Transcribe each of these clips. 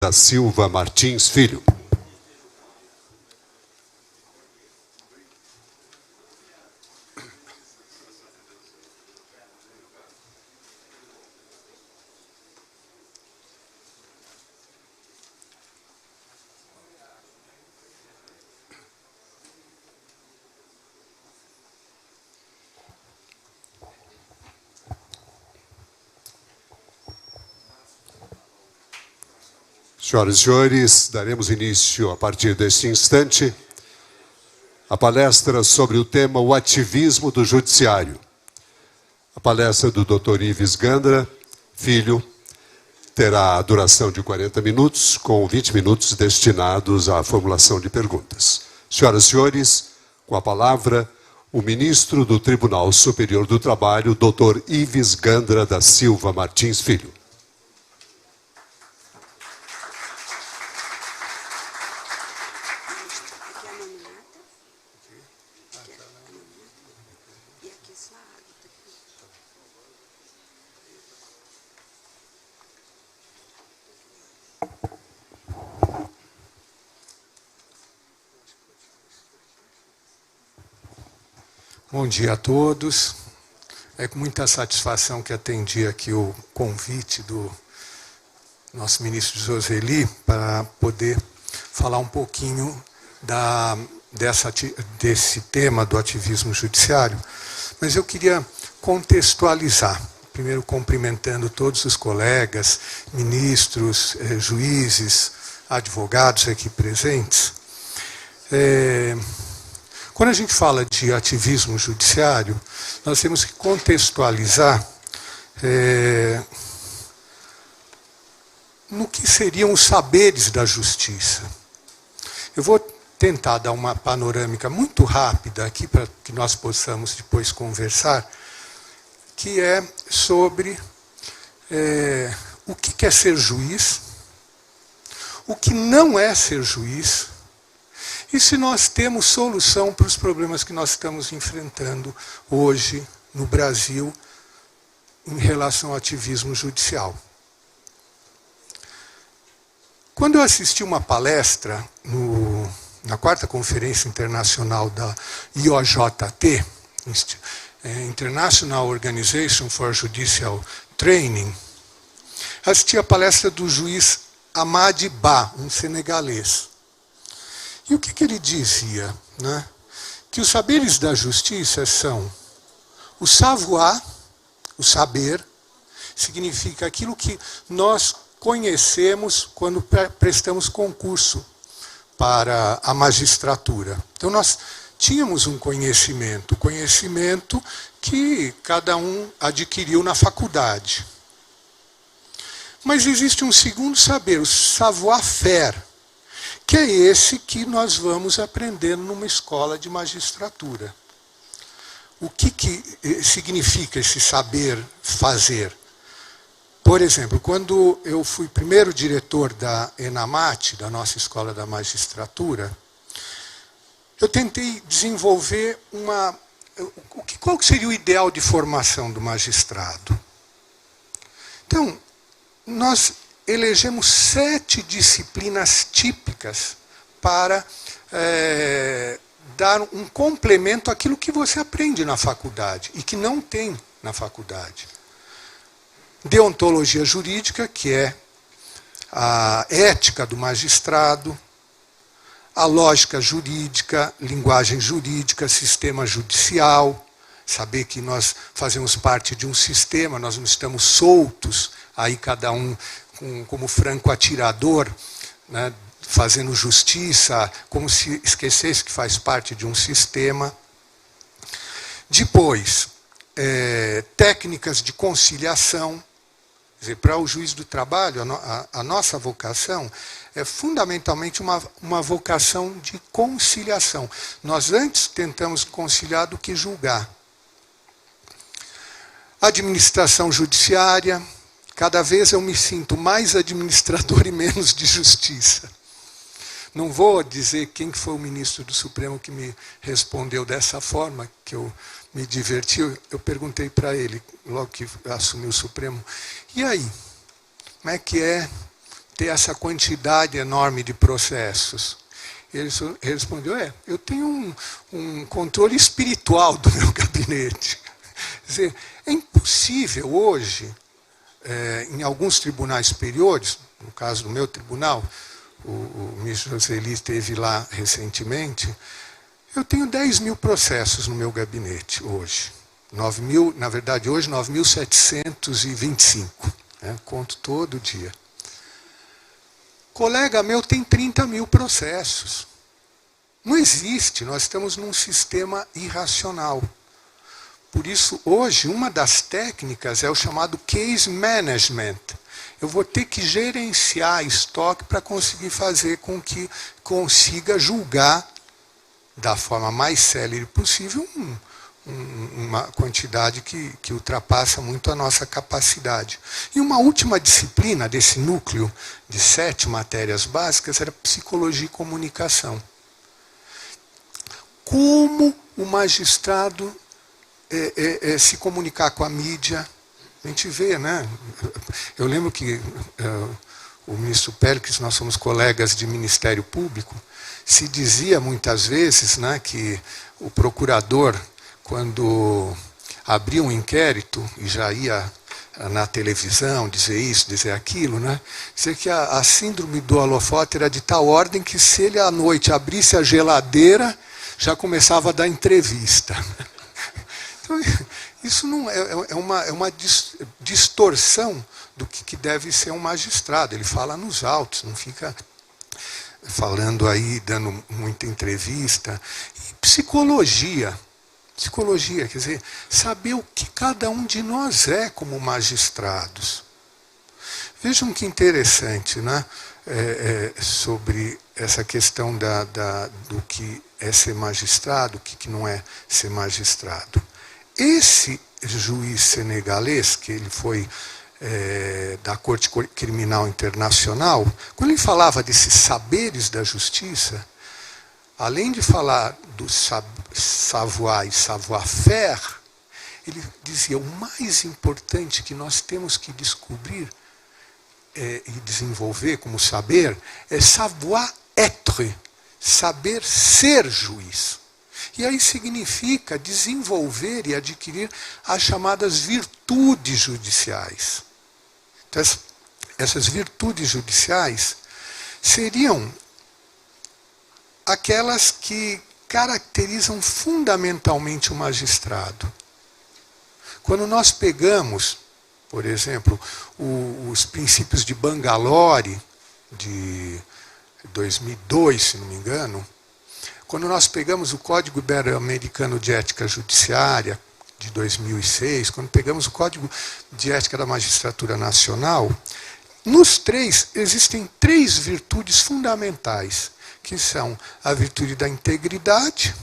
da Silva Martins Filho. Senhoras e senhores, daremos início, a partir deste instante, à palestra sobre o tema O Ativismo do Judiciário. A palestra do Dr. Ives Gandra Filho terá a duração de 40 minutos, com 20 minutos destinados à formulação de perguntas. Senhoras e senhores, com a palavra, o ministro do Tribunal Superior do Trabalho, Dr. Ives Gandra da Silva Martins Filho. Bom dia a todos. É com muita satisfação que atendi aqui o convite do nosso ministro Joseli para poder falar um pouquinho desse tema do ativismo judiciário. Mas eu queria contextualizar, primeiro cumprimentando todos os colegas, ministros, juízes, advogados aqui presentes. Quando a gente fala de ativismo judiciário, nós temos que contextualizar no que seriam os saberes da justiça. Eu vou tentar dar uma panorâmica muito rápida aqui para que nós possamos depois conversar, que é sobre o que é ser juiz, o que não é ser juiz, e se nós temos solução para os problemas que nós estamos enfrentando hoje no Brasil em relação ao ativismo judicial. Quando eu assisti uma palestra na 4ª Conferência Internacional da IOJT, International Organization for Judicial Training, assisti a palestra do juiz Amady Ba, um senegalês. E o que ele dizia? Né? Que os saberes da justiça são o savoir, o saber, significa aquilo que nós conhecemos quando prestamos concurso para a magistratura. Então nós tínhamos um conhecimento que cada um adquiriu na faculdade. Mas existe um segundo saber, o savoir-faire, que é esse que nós vamos aprendendo numa escola de magistratura. O que significa esse saber fazer? Por exemplo, quando eu fui primeiro diretor da ENAMAT, da nossa escola da magistratura, eu tentei desenvolver qual seria o ideal de formação do magistrado. Então, nós elegemos 7 disciplinas típicas para dar um complemento àquilo que você aprende na faculdade e que não tem na faculdade. Deontologia jurídica, que é a ética do magistrado, a lógica jurídica, linguagem jurídica, sistema judicial, saber que nós fazemos parte de um sistema, nós não estamos soltos, aí cada um como franco atirador, né, fazendo justiça, como se esquecesse que faz parte de um sistema. Depois, técnicas de conciliação. Quer dizer, para o juiz do trabalho, a nossa vocação é fundamentalmente uma vocação de conciliação. Nós antes tentamos conciliar do que julgar. Administração judiciária. Cada vez eu me sinto mais administrador e menos de justiça. Não vou dizer quem foi o ministro do Supremo que me respondeu dessa forma, que eu me diverti. Eu perguntei para ele, logo que assumiu o Supremo, e aí? Como é que ter essa quantidade enorme de processos? Ele respondeu, eu tenho um controle espiritual do meu gabinete. Quer dizer, é impossível hoje, em alguns tribunais superiores, no caso do meu tribunal, o ministro Roseli esteve lá recentemente, eu tenho 10 mil processos no meu gabinete hoje. 9 mil, na verdade, hoje 9.725. Conto todo dia. Colega meu tem 30 mil processos. Não existe, nós estamos num sistema irracional. Por isso, hoje, uma das técnicas é o chamado case management. Eu vou ter que gerenciar estoque para conseguir fazer com que consiga julgar da forma mais célere possível uma quantidade que ultrapassa muito a nossa capacidade. E uma última disciplina desse núcleo de 7 matérias básicas era psicologia e comunicação. Como o magistrado se comunicar com a mídia. A gente vê, né? Eu lembro que o ministro Péricles, nós somos colegas de Ministério Público, se dizia muitas vezes, né, que o procurador, quando abria um inquérito e já ia na televisão dizer isso, dizer aquilo, né, dizer que a síndrome do holofote era de tal ordem que se ele à noite abrisse a geladeira, já começava a dar entrevista. Então, isso não é uma distorção do que deve ser um magistrado. Ele fala nos autos, não fica falando aí, dando muita entrevista. E psicologia, quer dizer, saber o que cada um de nós é como magistrados. Vejam que interessante, né? Sobre essa questão do que é ser magistrado, o que não é ser magistrado. Esse juiz senegalês, que ele foi da Corte Criminal Internacional, quando ele falava desses saberes da justiça, além de falar do savoir e savoir-faire, ele dizia, o mais importante que nós temos que descobrir e desenvolver como saber é savoir-être, saber ser juiz. E aí significa desenvolver e adquirir as chamadas virtudes judiciais. Então, essas virtudes judiciais seriam aquelas que caracterizam fundamentalmente o magistrado. Quando nós pegamos, por exemplo, os princípios de Bangalore, de 2002, se não me engano, quando nós pegamos o Código Ibero-Americano de Ética Judiciária, de 2006, quando pegamos o Código de Ética da Magistratura Nacional, nos três existem 3 virtudes fundamentais, que são a virtude da integridade.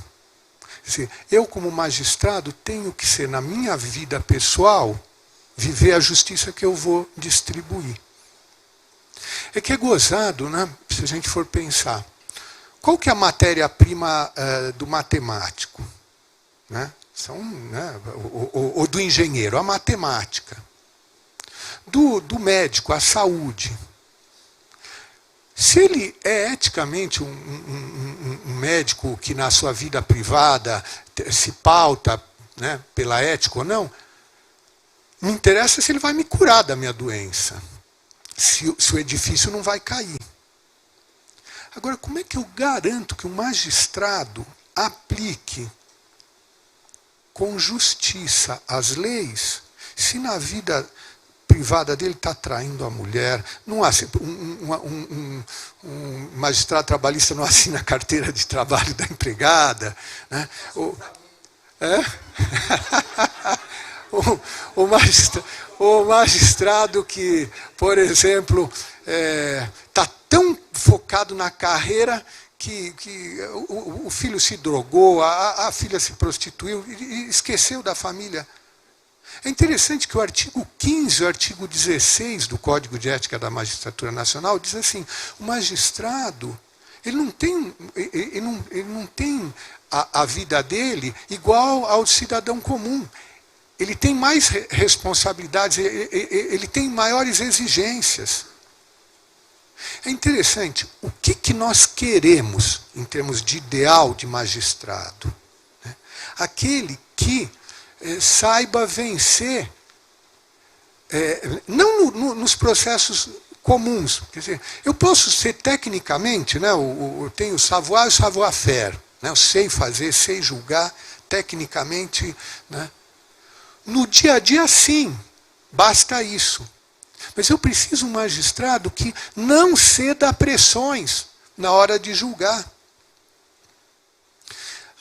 Quer dizer, eu como magistrado tenho que ser, na minha vida pessoal, viver a justiça que eu vou distribuir. É que é gozado, né, se a gente for pensar. Qual que é a matéria-prima do matemático? Né? Ou do engenheiro? A matemática. Do médico, a saúde. Se ele é eticamente um médico que na sua vida privada se pauta, né, pela ética ou não, não interessa se ele vai me curar da minha doença, se o edifício não vai cair. Agora, como é que eu garanto que o magistrado aplique com justiça as leis, se na vida privada dele está traindo a mulher, não há, um magistrado trabalhista não assina a carteira de trabalho da empregada, né? O magistrado que, por exemplo, está tão focado na carreira que o filho se drogou, a filha se prostituiu e esqueceu da família. É interessante que o artigo 15 e o artigo 16 do Código de Ética da Magistratura Nacional diz assim, o magistrado ele não tem a vida dele igual ao cidadão comum. Ele tem mais responsabilidades, ele tem maiores exigências. É interessante, o que nós queremos em termos de ideal de magistrado? Né? Aquele que saiba vencer, não nos processos comuns. Quer dizer, eu posso ser tecnicamente, né, eu tenho savoir e savoir-faire, né, eu sei fazer, sei julgar tecnicamente. Né. No dia a dia, sim, basta isso. Mas eu preciso de um magistrado que não ceda a pressões na hora de julgar.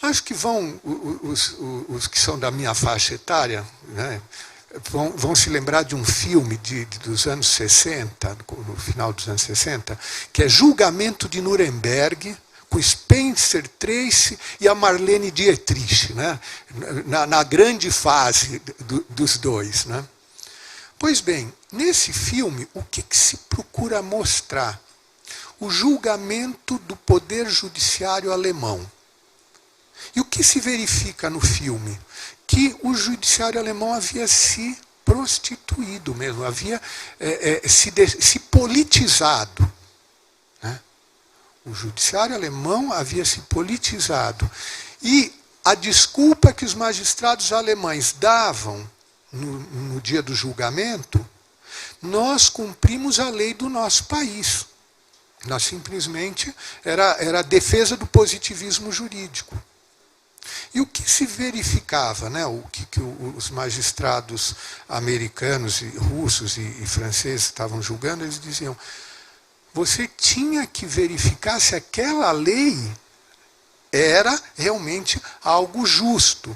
Acho que os que são da minha faixa etária, né, vão se lembrar de um filme dos anos 60, no final dos anos 60, que é Julgamento de Nuremberg, com Spencer Tracy e a Marlene Dietrich, né, na grande fase dos dois. Né. Pois bem, nesse filme, o que se procura mostrar? O julgamento do poder judiciário alemão. E o que se verifica no filme? Que o judiciário alemão havia se prostituído mesmo, havia se politizado. Né? O judiciário alemão havia se politizado. E a desculpa que os magistrados alemães davam no dia do julgamento, nós cumprimos a lei do nosso país. Nós simplesmente era a defesa do positivismo jurídico. E o que se verificava, né, o que os magistrados americanos, e russos e franceses estavam julgando, eles diziam, você tinha que verificar se aquela lei era realmente algo justo,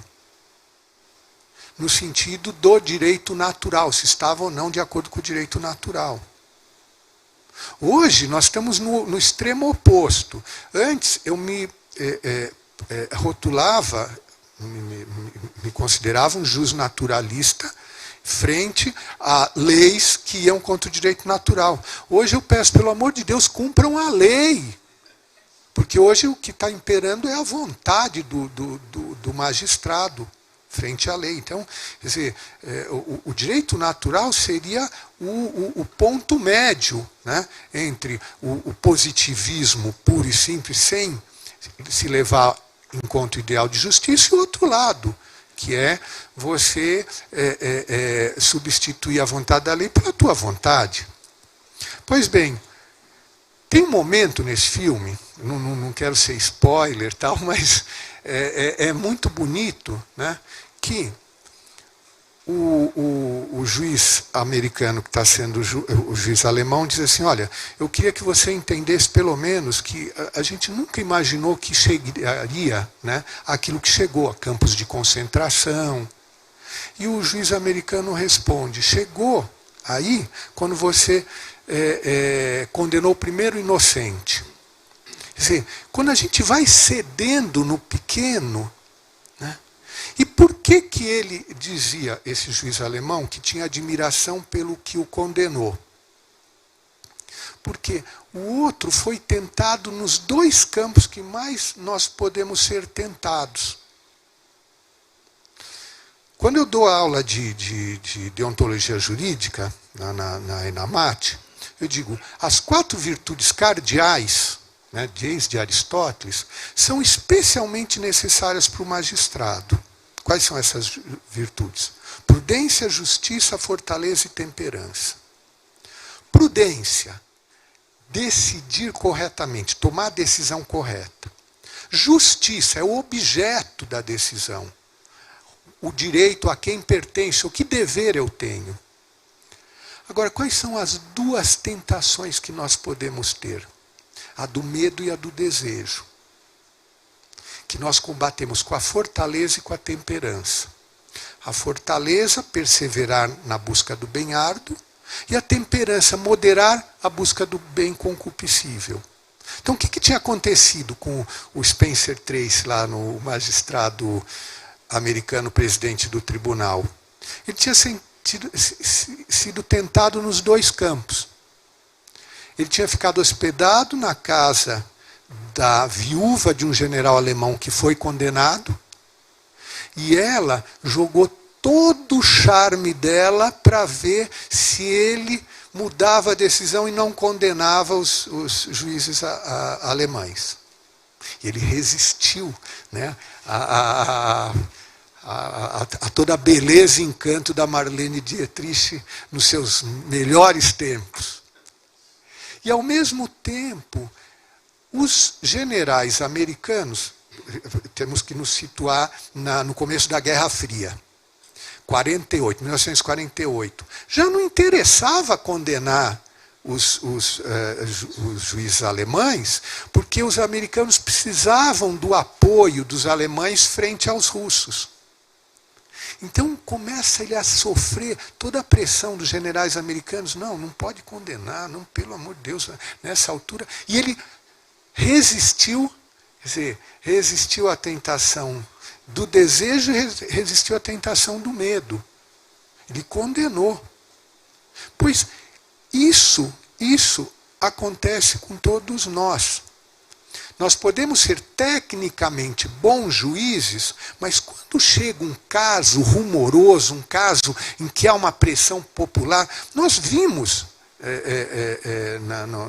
no sentido do direito natural, se estava ou não de acordo com o direito natural. Hoje nós estamos no extremo oposto. Antes eu me rotulava, me considerava um jusnaturalista frente a leis que iam contra o direito natural. Hoje eu peço, pelo amor de Deus, cumpram a lei. Porque hoje o que está imperando é a vontade do magistrado frente à lei. Então, quer dizer, o direito natural seria o ponto médio, né, entre o positivismo puro e simples, sem se levar em conta o ideal de justiça, e o outro lado, que é você substituir a vontade da lei pela tua vontade. Pois bem, tem um momento nesse filme, não quero ser spoiler, tal, mas é muito bonito, né, que o juiz americano que está sendo o juiz alemão diz assim, olha, eu queria que você entendesse pelo menos que a gente nunca imaginou que chegaria, né, aquilo que chegou, a campos de concentração. E o juiz americano responde, chegou aí quando você condenou o primeiro inocente. Quer dizer, quando a gente vai cedendo no pequeno, né, e por que ele dizia, esse juiz alemão, que tinha admiração pelo que o condenou? Porque o outro foi tentado nos dois campos que mais nós podemos ser tentados. Quando eu dou aula de deontologia jurídica, na ENAMAT, eu digo, as 4 virtudes cardeais, né, desde Aristóteles, são especialmente necessárias para o magistrado. Quais são essas virtudes? Prudência, justiça, fortaleza e temperança. Prudência, decidir corretamente, tomar a decisão correta. Justiça é o objeto da decisão. O direito a quem pertence, o que dever eu tenho. Agora, quais são as 2 tentações que nós podemos ter? A do medo e a do desejo. Que nós combatemos com a fortaleza e com a temperança. A fortaleza, perseverar na busca do bem árduo, e a temperança, moderar a busca do bem concupiscível. Então, o que tinha acontecido com o Spencer Tracy, lá no magistrado americano, presidente do tribunal? Ele tinha sido tentado nos 2 campos. Ele tinha ficado hospedado na casa da viúva de um general alemão que foi condenado, e ela jogou todo o charme dela para ver se ele mudava a decisão e não condenava os juízes alemães. Ele resistiu, né, a toda a beleza e encanto da Marlene Dietrich nos seus melhores tempos. E, ao mesmo tempo, os generais americanos, temos que nos situar no começo da Guerra Fria, 1948, já não interessava condenar os juízes alemães, porque os americanos precisavam do apoio dos alemães frente aos russos. Então começa ele a sofrer toda a pressão dos generais americanos. Não pode condenar, não, pelo amor de Deus, nessa altura. E ele resistiu, quer dizer, resistiu à tentação do desejo e resistiu à tentação do medo. Ele condenou. Pois isso acontece com todos nós. Nós podemos ser tecnicamente bons juízes, mas quando chega um caso rumoroso, um caso em que há uma pressão popular, nós vimos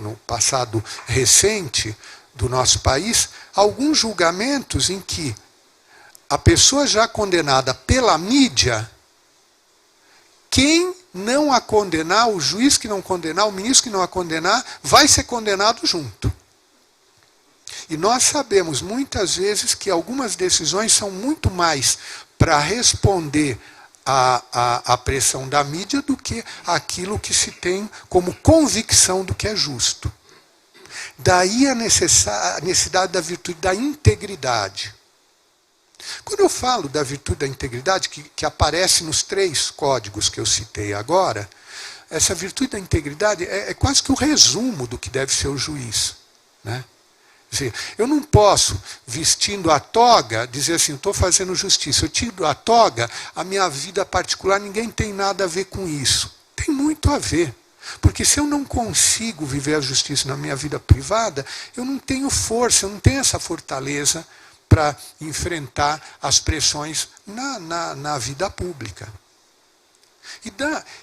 no passado recente do nosso país alguns julgamentos em que a pessoa já condenada pela mídia, quem não a condenar, o juiz que não condenar, o ministro que não a condenar, vai ser condenado junto. E nós sabemos muitas vezes que algumas decisões são muito mais para responder à pressão da mídia do que aquilo que se tem como convicção do que é justo. Daí a necessidade da virtude da integridade. Quando eu falo da virtude da integridade, que aparece nos 3 códigos que eu citei agora, essa virtude da integridade é quase que o resumo do que deve ser o juiz, né? Eu não posso, vestindo a toga, dizer assim, estou fazendo justiça. Eu tiro a toga, a minha vida particular, ninguém tem nada a ver com isso. Tem muito a ver. Porque se eu não consigo viver a justiça na minha vida privada, eu não tenho força, eu não tenho essa fortaleza para enfrentar as pressões na vida pública.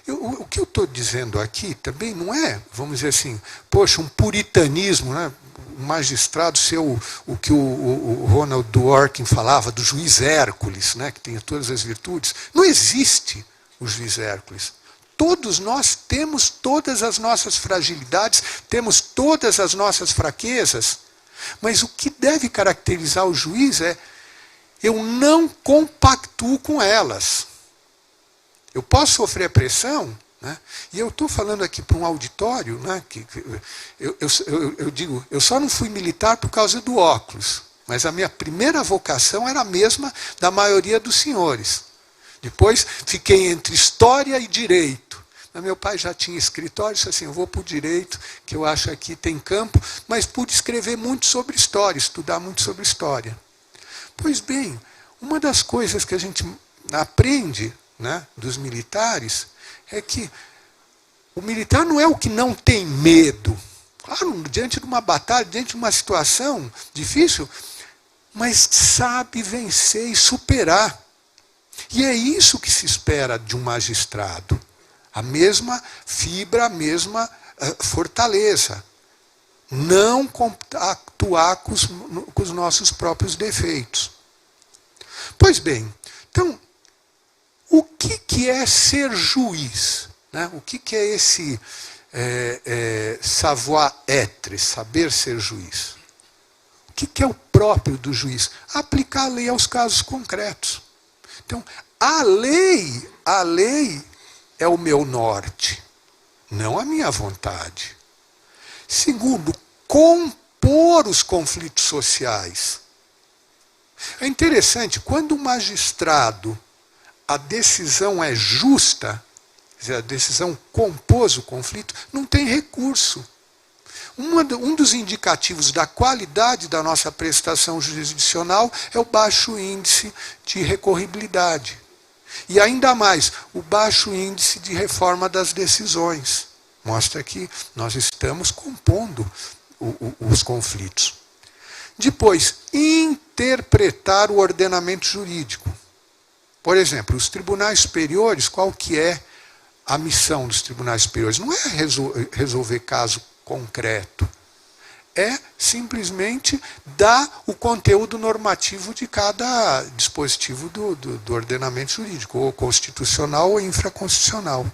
O que eu estou dizendo aqui também não é, vamos dizer assim, poxa, um puritanismo, né? Um magistrado ser o que o Ronald Dworkin falava, do juiz Hércules, né? Que tem todas as virtudes. Não existe o juiz Hércules. Todos nós temos todas as nossas fragilidades, temos todas as nossas fraquezas, mas o que deve caracterizar o juiz é: eu não compactuo com elas. Eu posso sofrer pressão, né? E eu estou falando aqui para um auditório, né, eu digo, eu só não fui militar por causa do óculos, mas a minha primeira vocação era a mesma da maioria dos senhores. Depois fiquei entre história e direito. Mas meu pai já tinha escritório, disse assim, eu vou para o direito, que eu acho aqui tem campo, mas pude escrever muito sobre história, estudar muito sobre história. Pois bem, uma das coisas que a gente aprende, né, dos militares é que o militar não é o que não tem medo. Claro, diante de uma batalha, diante de uma situação difícil, mas sabe vencer e superar. E é isso que se espera de um magistrado. A mesma fibra, a mesma fortaleza. Não compactuar com os nossos próprios defeitos. Pois bem, então, o que é ser juiz? Né? O que é esse savoir-être, saber ser juiz? O que é o próprio do juiz? Aplicar a lei aos casos concretos. Então, a lei é o meu norte, não a minha vontade. Segundo, compor os conflitos sociais. É interessante, quando o magistrado, a decisão é justa, quer dizer, a decisão compôs o conflito, não tem recurso. Um dos indicativos da qualidade da nossa prestação jurisdicional é o baixo índice de recorribilidade. E ainda mais, o baixo índice de reforma das decisões. Mostra que nós estamos compondo os conflitos. Depois, interpretar o ordenamento jurídico. Por exemplo, os tribunais superiores, qual que é a missão dos tribunais superiores? Não é resolver caso concreto. É simplesmente dar o conteúdo normativo de cada dispositivo do ordenamento jurídico, ou constitucional ou infraconstitucional.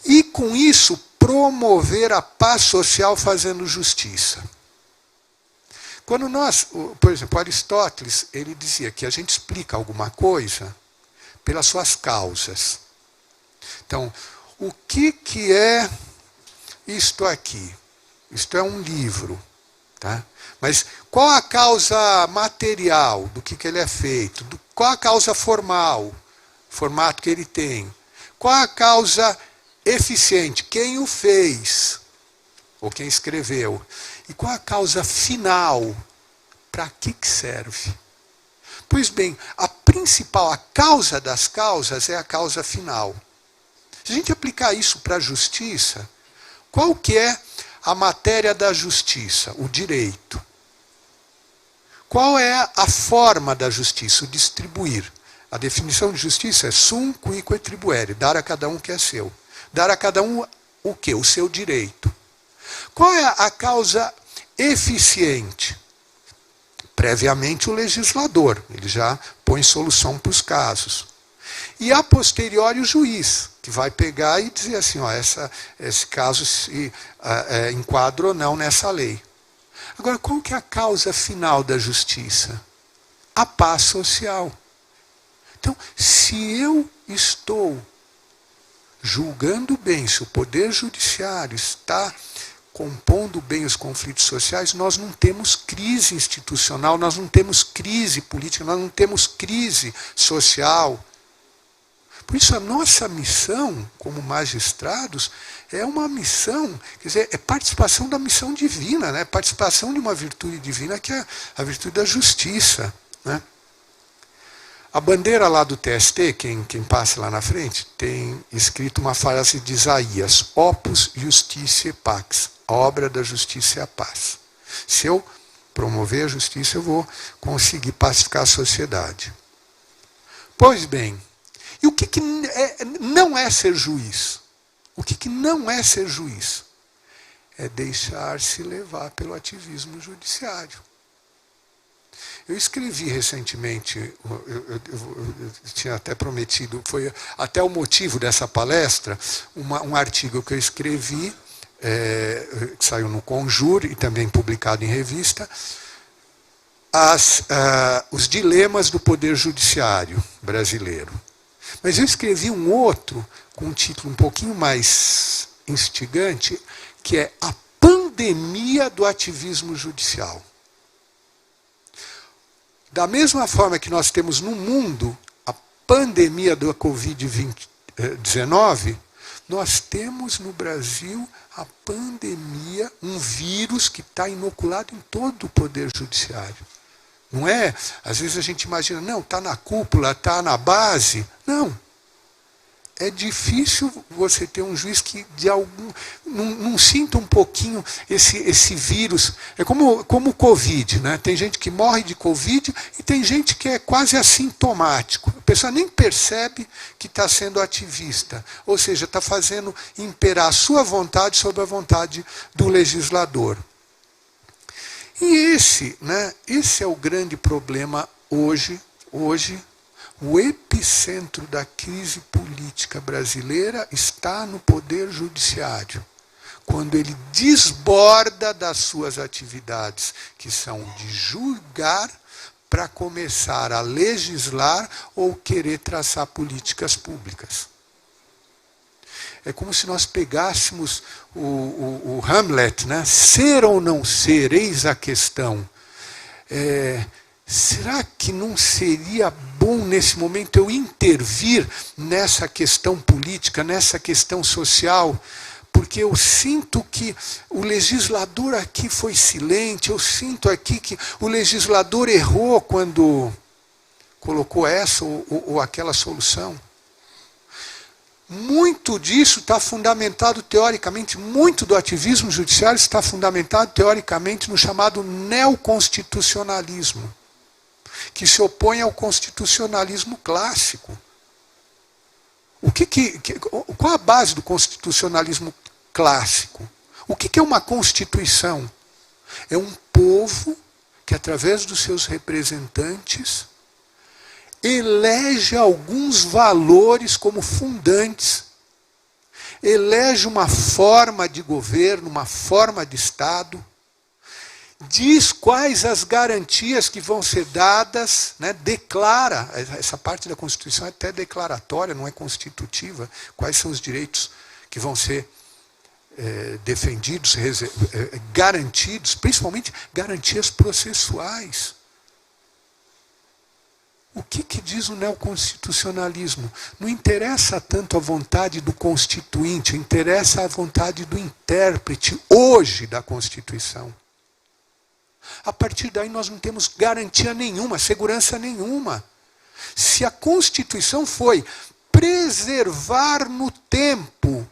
E, com isso, promover a paz social fazendo justiça. Quando nós, por exemplo, Aristóteles, ele dizia que a gente explica alguma coisa pelas suas causas. Então, o que é isto aqui? Isto é um livro, tá? Mas qual a causa material do que ele é feito? Qual a causa formal, formato que ele tem? Qual a causa eficiente? Quem o fez? Ou quem escreveu? E qual a causa final? Para que serve? Pois bem, a principal, a causa das causas é a causa final. Se a gente aplicar isso para a justiça, qual que é a matéria da justiça? O direito. Qual é a forma da justiça? O distribuir. A definição de justiça é sum cuique tribuere, dar a cada um o que é seu. Dar a cada um o quê? O seu direito. Qual é a causa eficiente? Previamente o legislador, ele já põe solução para os casos. E a posteriori o juiz, que vai pegar e dizer assim, ó, esse caso se enquadra ou não nessa lei. Agora, qual que é a causa final da justiça? A paz social. Então, se eu estou julgando bem, se o Poder Judiciário está compondo bem os conflitos sociais, nós não temos crise institucional, nós não temos crise política, nós não temos crise social. Por isso, a nossa missão, como magistrados, é uma missão, quer dizer, é participação da missão divina, né? Participação de uma virtude divina, que é a virtude da justiça, né? A bandeira lá do TST, quem passa lá na frente, tem escrito uma frase de Isaías: Opus Justitiae Pax, a obra da justiça é a paz. Se eu promover a justiça, eu vou conseguir pacificar a sociedade. Pois bem, e o que não é ser juiz? O que não é ser juiz? É deixar-se levar pelo ativismo judiciário. Eu escrevi recentemente, eu tinha até prometido, foi até o motivo dessa palestra, um artigo que eu escrevi, que saiu no Conjur e também publicado em revista, os dilemas do Poder Judiciário brasileiro. Mas eu escrevi um outro, com um título um pouquinho mais instigante, que é A Pandemia do Ativismo Judicial. Da mesma forma que nós temos no mundo a pandemia da Covid-19, nós temos no Brasil a pandemia, um vírus que está inoculado em todo o Poder Judiciário. Não é? Às vezes a gente imagina, não, está na cúpula, está na base. Não. É difícil você ter um juiz que não sinta um pouquinho esse vírus. É como o Covid, né? Tem gente que morre de Covid e tem gente que é quase assintomático. A pessoa nem percebe que está sendo ativista. Ou seja, está fazendo imperar a sua vontade sobre a vontade do legislador. E esse é o grande problema hoje. O epicentro da crise política brasileira está no Poder Judiciário, quando ele desborda das suas atividades, que são de julgar, para começar a legislar ou querer traçar políticas públicas. É como se nós pegássemos o Hamlet, né? Ser ou não ser, eis a questão. Será que não seria bom, nesse momento, eu intervir nessa questão política, nessa questão social? Porque eu sinto que o legislador aqui foi silente, eu sinto aqui que o legislador errou quando colocou essa ou aquela solução. Muito disso está fundamentado teoricamente, muito do ativismo judiciário está fundamentado teoricamente no chamado neoconstitucionalismo, que se opõe ao constitucionalismo clássico. Qual a base do constitucionalismo clássico? O que é uma constituição? É um povo que, através dos seus representantes, elege alguns valores como fundantes, elege uma forma de governo, uma forma de Estado, diz quais as garantias que vão ser dadas, né, declara, essa parte da Constituição é até declaratória, não é constitutiva, quais são os direitos que vão ser defendidos, garantidos, principalmente garantias processuais. O que diz o neoconstitucionalismo? Não interessa tanto a vontade do constituinte, interessa a vontade do intérprete hoje da Constituição. A partir daí nós não temos garantia nenhuma, segurança nenhuma. Se a Constituição foi preservar no tempo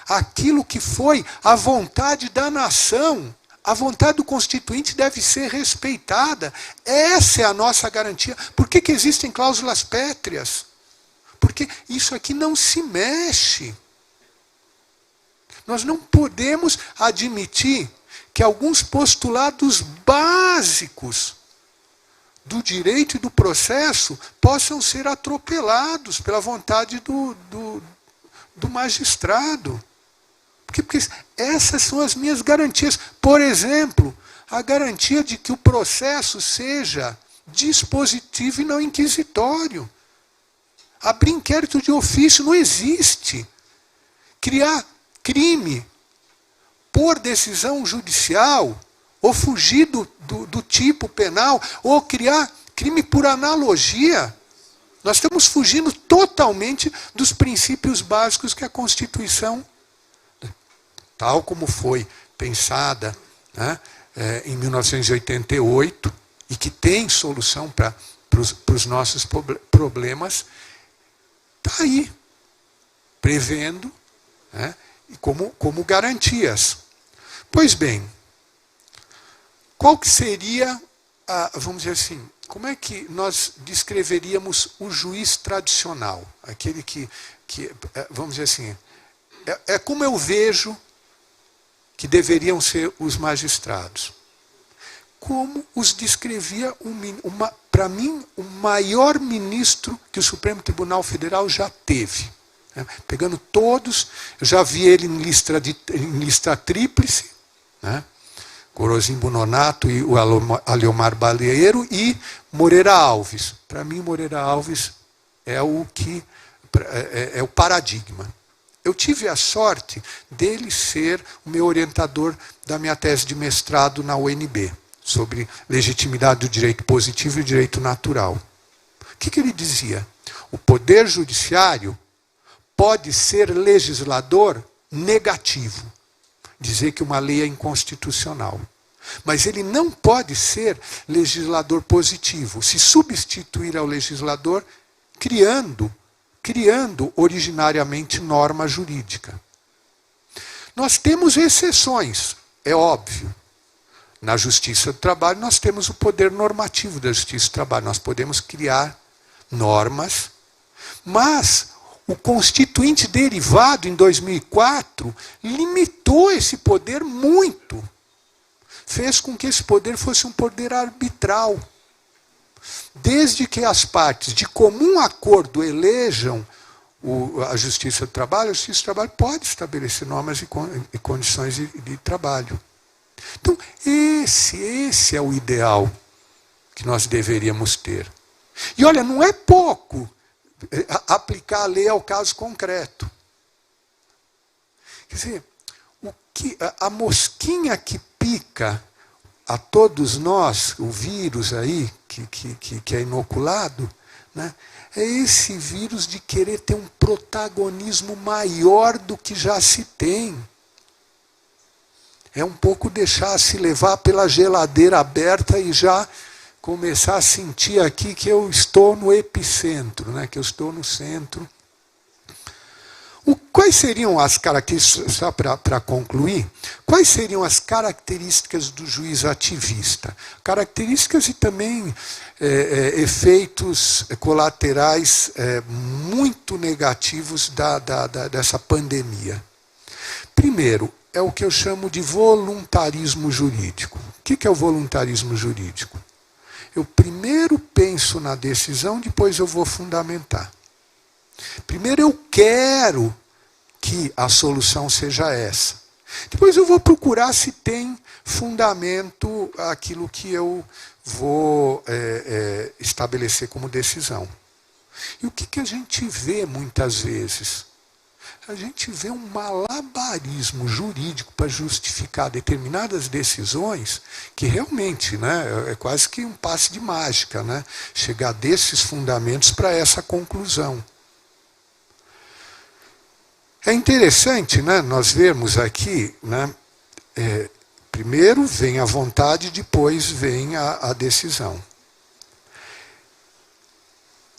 aquilo que foi a vontade da nação, a vontade do constituinte deve ser respeitada. Essa é a nossa garantia. Por que existem cláusulas pétreas? Porque isso aqui não se mexe. Nós não podemos admitir que alguns postulados básicos do direito e do processo possam ser atropelados pela vontade do magistrado. Porque essas são as minhas garantias. Por exemplo, a garantia de que o processo seja dispositivo e não inquisitório. Abrir inquérito de ofício não existe. Criar crime por decisão judicial, ou fugir do tipo penal, ou criar crime por analogia. Nós estamos fugindo totalmente dos princípios básicos que a Constituição, tal como foi pensada, né, em 1988, e que tem solução para os nossos problemas, está aí, prevendo, né, como garantias. Pois bem, qual que seria, vamos dizer assim, como é que nós descreveríamos o juiz tradicional? Aquele que vamos dizer assim, é como eu vejo que deveriam ser os magistrados. Como os descrevia, para mim, o maior ministro que o Supremo Tribunal Federal já teve. Pegando todos, eu já vi ele em lista tríplice, né? Gorozimbo Nonato e o Aleomar Baleiro e Moreira Alves. Para mim, Moreira Alves é o paradigma. Eu tive a sorte dele ser o meu orientador da minha tese de mestrado na UNB, sobre legitimidade do direito positivo e direito natural. O que ele dizia? O poder judiciário pode ser legislador negativo, dizer que uma lei é inconstitucional. Mas ele não pode ser legislador positivo, se substituir ao legislador criando originariamente norma jurídica. Nós temos exceções, é óbvio. Na Justiça do Trabalho nós temos o poder normativo da Justiça do Trabalho, nós podemos criar normas, mas o Constituinte derivado em 2004 limitou esse poder muito. Fez com que esse poder fosse um poder arbitral. Desde que as partes de comum acordo elejam a Justiça do Trabalho, a Justiça do Trabalho pode estabelecer normas e condições de trabalho. Então, esse é o ideal que nós deveríamos ter. E olha, não é pouco aplicar a lei ao caso concreto. Quer dizer, a mosquinha que pica a todos nós, o vírus aí, que é inoculado, né, é esse vírus de querer ter um protagonismo maior do que já se tem. É um pouco deixar se levar pela geladeira aberta e já começar a sentir aqui que eu estou no epicentro, né, que eu estou no centro. Quais seriam as características, só para concluir, quais seriam as características do juiz ativista? Características e também efeitos colaterais muito negativos dessa pandemia. Primeiro, é o que eu chamo de voluntarismo jurídico. O que é o voluntarismo jurídico? Eu primeiro penso na decisão, depois eu vou fundamentar. Primeiro eu quero que a solução seja essa. Depois eu vou procurar se tem fundamento aquilo que eu vou estabelecer como decisão. E o que a gente vê muitas vezes? A gente vê um malabarismo jurídico para justificar determinadas decisões que realmente, né, é quase que um passe de mágica, né, chegar desses fundamentos para essa conclusão. É interessante, né, nós vermos aqui, né, primeiro vem a vontade, depois vem a decisão.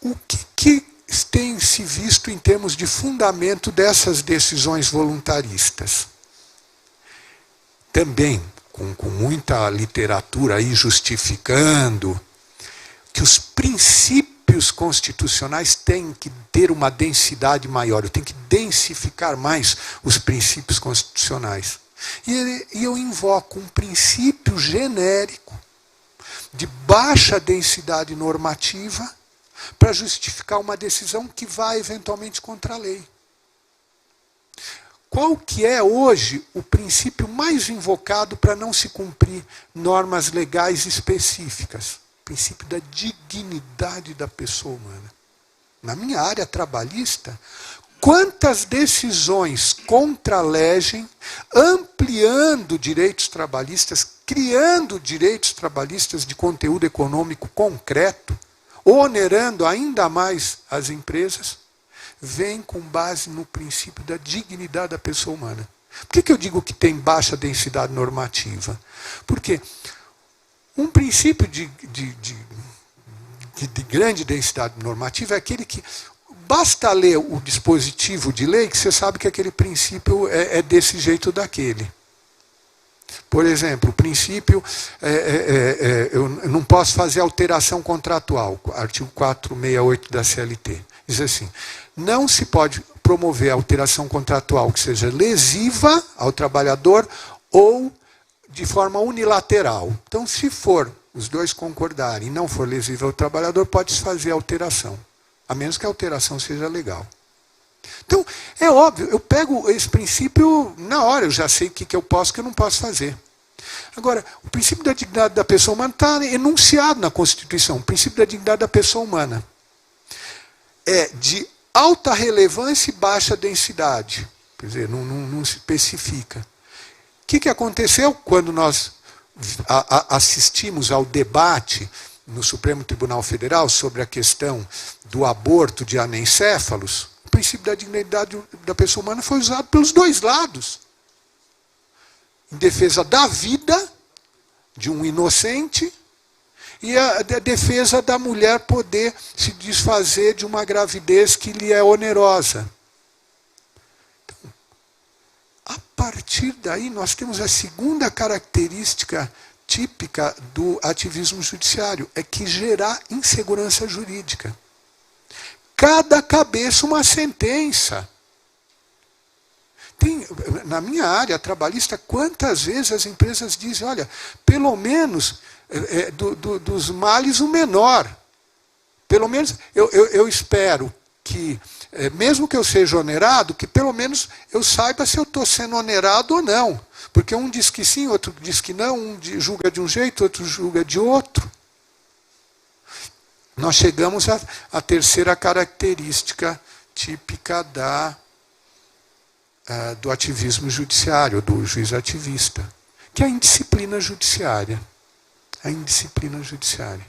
O que tem se visto em termos de fundamento dessas decisões voluntaristas? Também, com muita literatura aí justificando que os princípios constitucionais têm que ter uma densidade maior, eu tenho que densificar mais os princípios constitucionais. E eu invoco um princípio genérico de baixa densidade normativa para justificar uma decisão que vai eventualmente contra a lei. Qual que é hoje o princípio mais invocado para não se cumprir normas legais específicas? O princípio da dignidade da pessoa humana. Na minha área trabalhista, quantas decisões contralegem, ampliando direitos trabalhistas, criando direitos trabalhistas de conteúdo econômico concreto, onerando ainda mais as empresas, vem com base no princípio da dignidade da pessoa humana. Por que eu digo que tem baixa densidade normativa? Porque um princípio de grande densidade normativa é aquele que basta ler o dispositivo de lei que você sabe que aquele princípio é desse jeito ou daquele. Por exemplo, o princípio, eu não posso fazer alteração contratual, artigo 468 da CLT. Diz assim, não se pode promover alteração contratual que seja lesiva ao trabalhador ou de forma unilateral. Então, se for os dois concordarem e não for lesiva ao trabalhador, pode-se fazer alteração, a menos que a alteração seja legal. Então, é óbvio, eu pego esse princípio na hora, eu já sei o que eu posso e o que eu não posso fazer. Agora, o princípio da dignidade da pessoa humana está enunciado na Constituição. O princípio da dignidade da pessoa humana é de alta relevância e baixa densidade. Quer dizer, não se especifica. O que aconteceu quando nós assistimos ao debate no Supremo Tribunal Federal sobre a questão do aborto de anencéfalos? O princípio da dignidade da pessoa humana foi usado pelos dois lados. Em defesa da vida de um inocente e a defesa da mulher poder se desfazer de uma gravidez que lhe é onerosa. Então, a partir daí, nós temos a segunda característica típica do ativismo judiciário, é que gerar insegurança jurídica. Cada cabeça uma sentença. Tem, na minha área trabalhista, quantas vezes as empresas dizem, olha, pelo menos dos males o menor. Pelo menos eu espero que, mesmo que eu seja onerado, que pelo menos eu saiba se eu estou sendo onerado ou não. Porque um diz que sim, outro diz que não, um julga de um jeito, outro julga de outro. Nós chegamos à terceira característica típica do ativismo judiciário, do juiz ativista, que é a indisciplina judiciária. A indisciplina judiciária.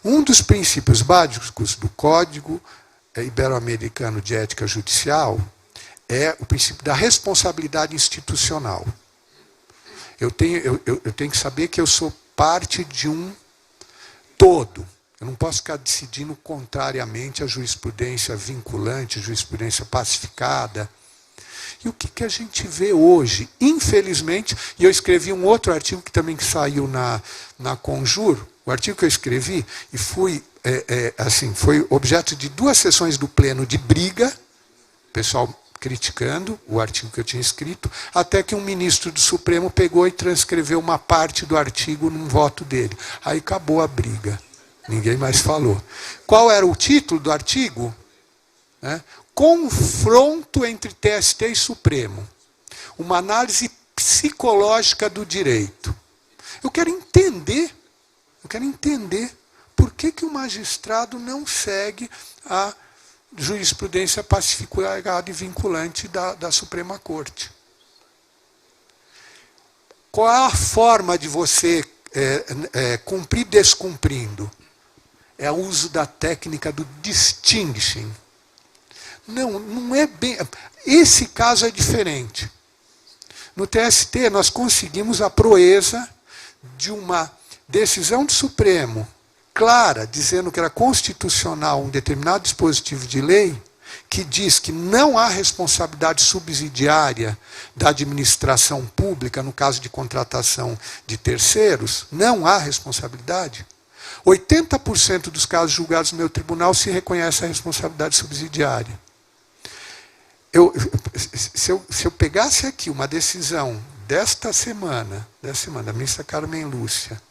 Um dos princípios básicos do Código Ibero-Americano de Ética Judicial é o princípio da responsabilidade institucional. Eu tenho que saber que eu sou parte de um todo. Eu não posso ficar decidindo contrariamente à jurisprudência vinculante, jurisprudência pacificada. E o que a gente vê hoje, infelizmente, e eu escrevi um outro artigo que também saiu na Conjur, o artigo que eu escrevi, e foi objeto de 2 sessões do pleno de briga, pessoal criticando o artigo que eu tinha escrito, até que um ministro do Supremo pegou e transcreveu uma parte do artigo num voto dele. Aí acabou a briga. Ninguém mais falou. Qual era o título do artigo? Confronto entre TST e Supremo. Uma análise psicológica do direito. Eu quero entender por que o magistrado não segue a jurisprudência pacificada e vinculante da Suprema Corte. Qual é a forma de você cumprir descumprindo? É o uso da técnica do distinguishing. Não é bem... Esse caso é diferente. No TST, nós conseguimos a proeza de uma decisão do Supremo clara, dizendo que era constitucional um determinado dispositivo de lei, que diz que não há responsabilidade subsidiária da administração pública no caso de contratação de terceiros, não há responsabilidade. 80% dos casos julgados no meu tribunal se reconhece a responsabilidade subsidiária. Se eu pegasse aqui uma decisão desta semana, da ministra Carmen Lúcia,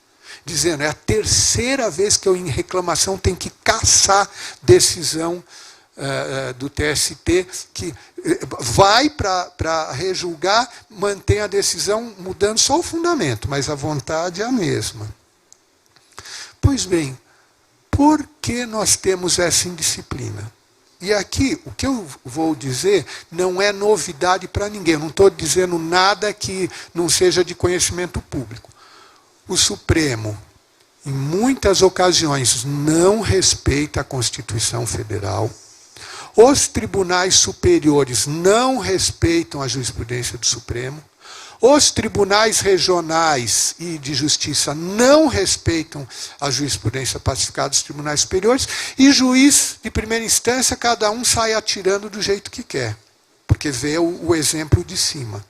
dizendo é a 3ª vez que eu em reclamação tenho que cassar decisão do TST, que vai para rejulgar, mantém a decisão mudando só o fundamento, mas a vontade é a mesma. Pois bem, por que nós temos essa indisciplina? E aqui, o que eu vou dizer não é novidade para ninguém. Eu não estou dizendo nada que não seja de conhecimento público. O Supremo, em muitas ocasiões, não respeita a Constituição Federal. Os tribunais superiores não respeitam a jurisprudência do Supremo. Os tribunais regionais e de justiça não respeitam a jurisprudência pacificada dos tribunais superiores, e juiz de primeira instância, cada um sai atirando do jeito que quer, porque vê o exemplo de cima.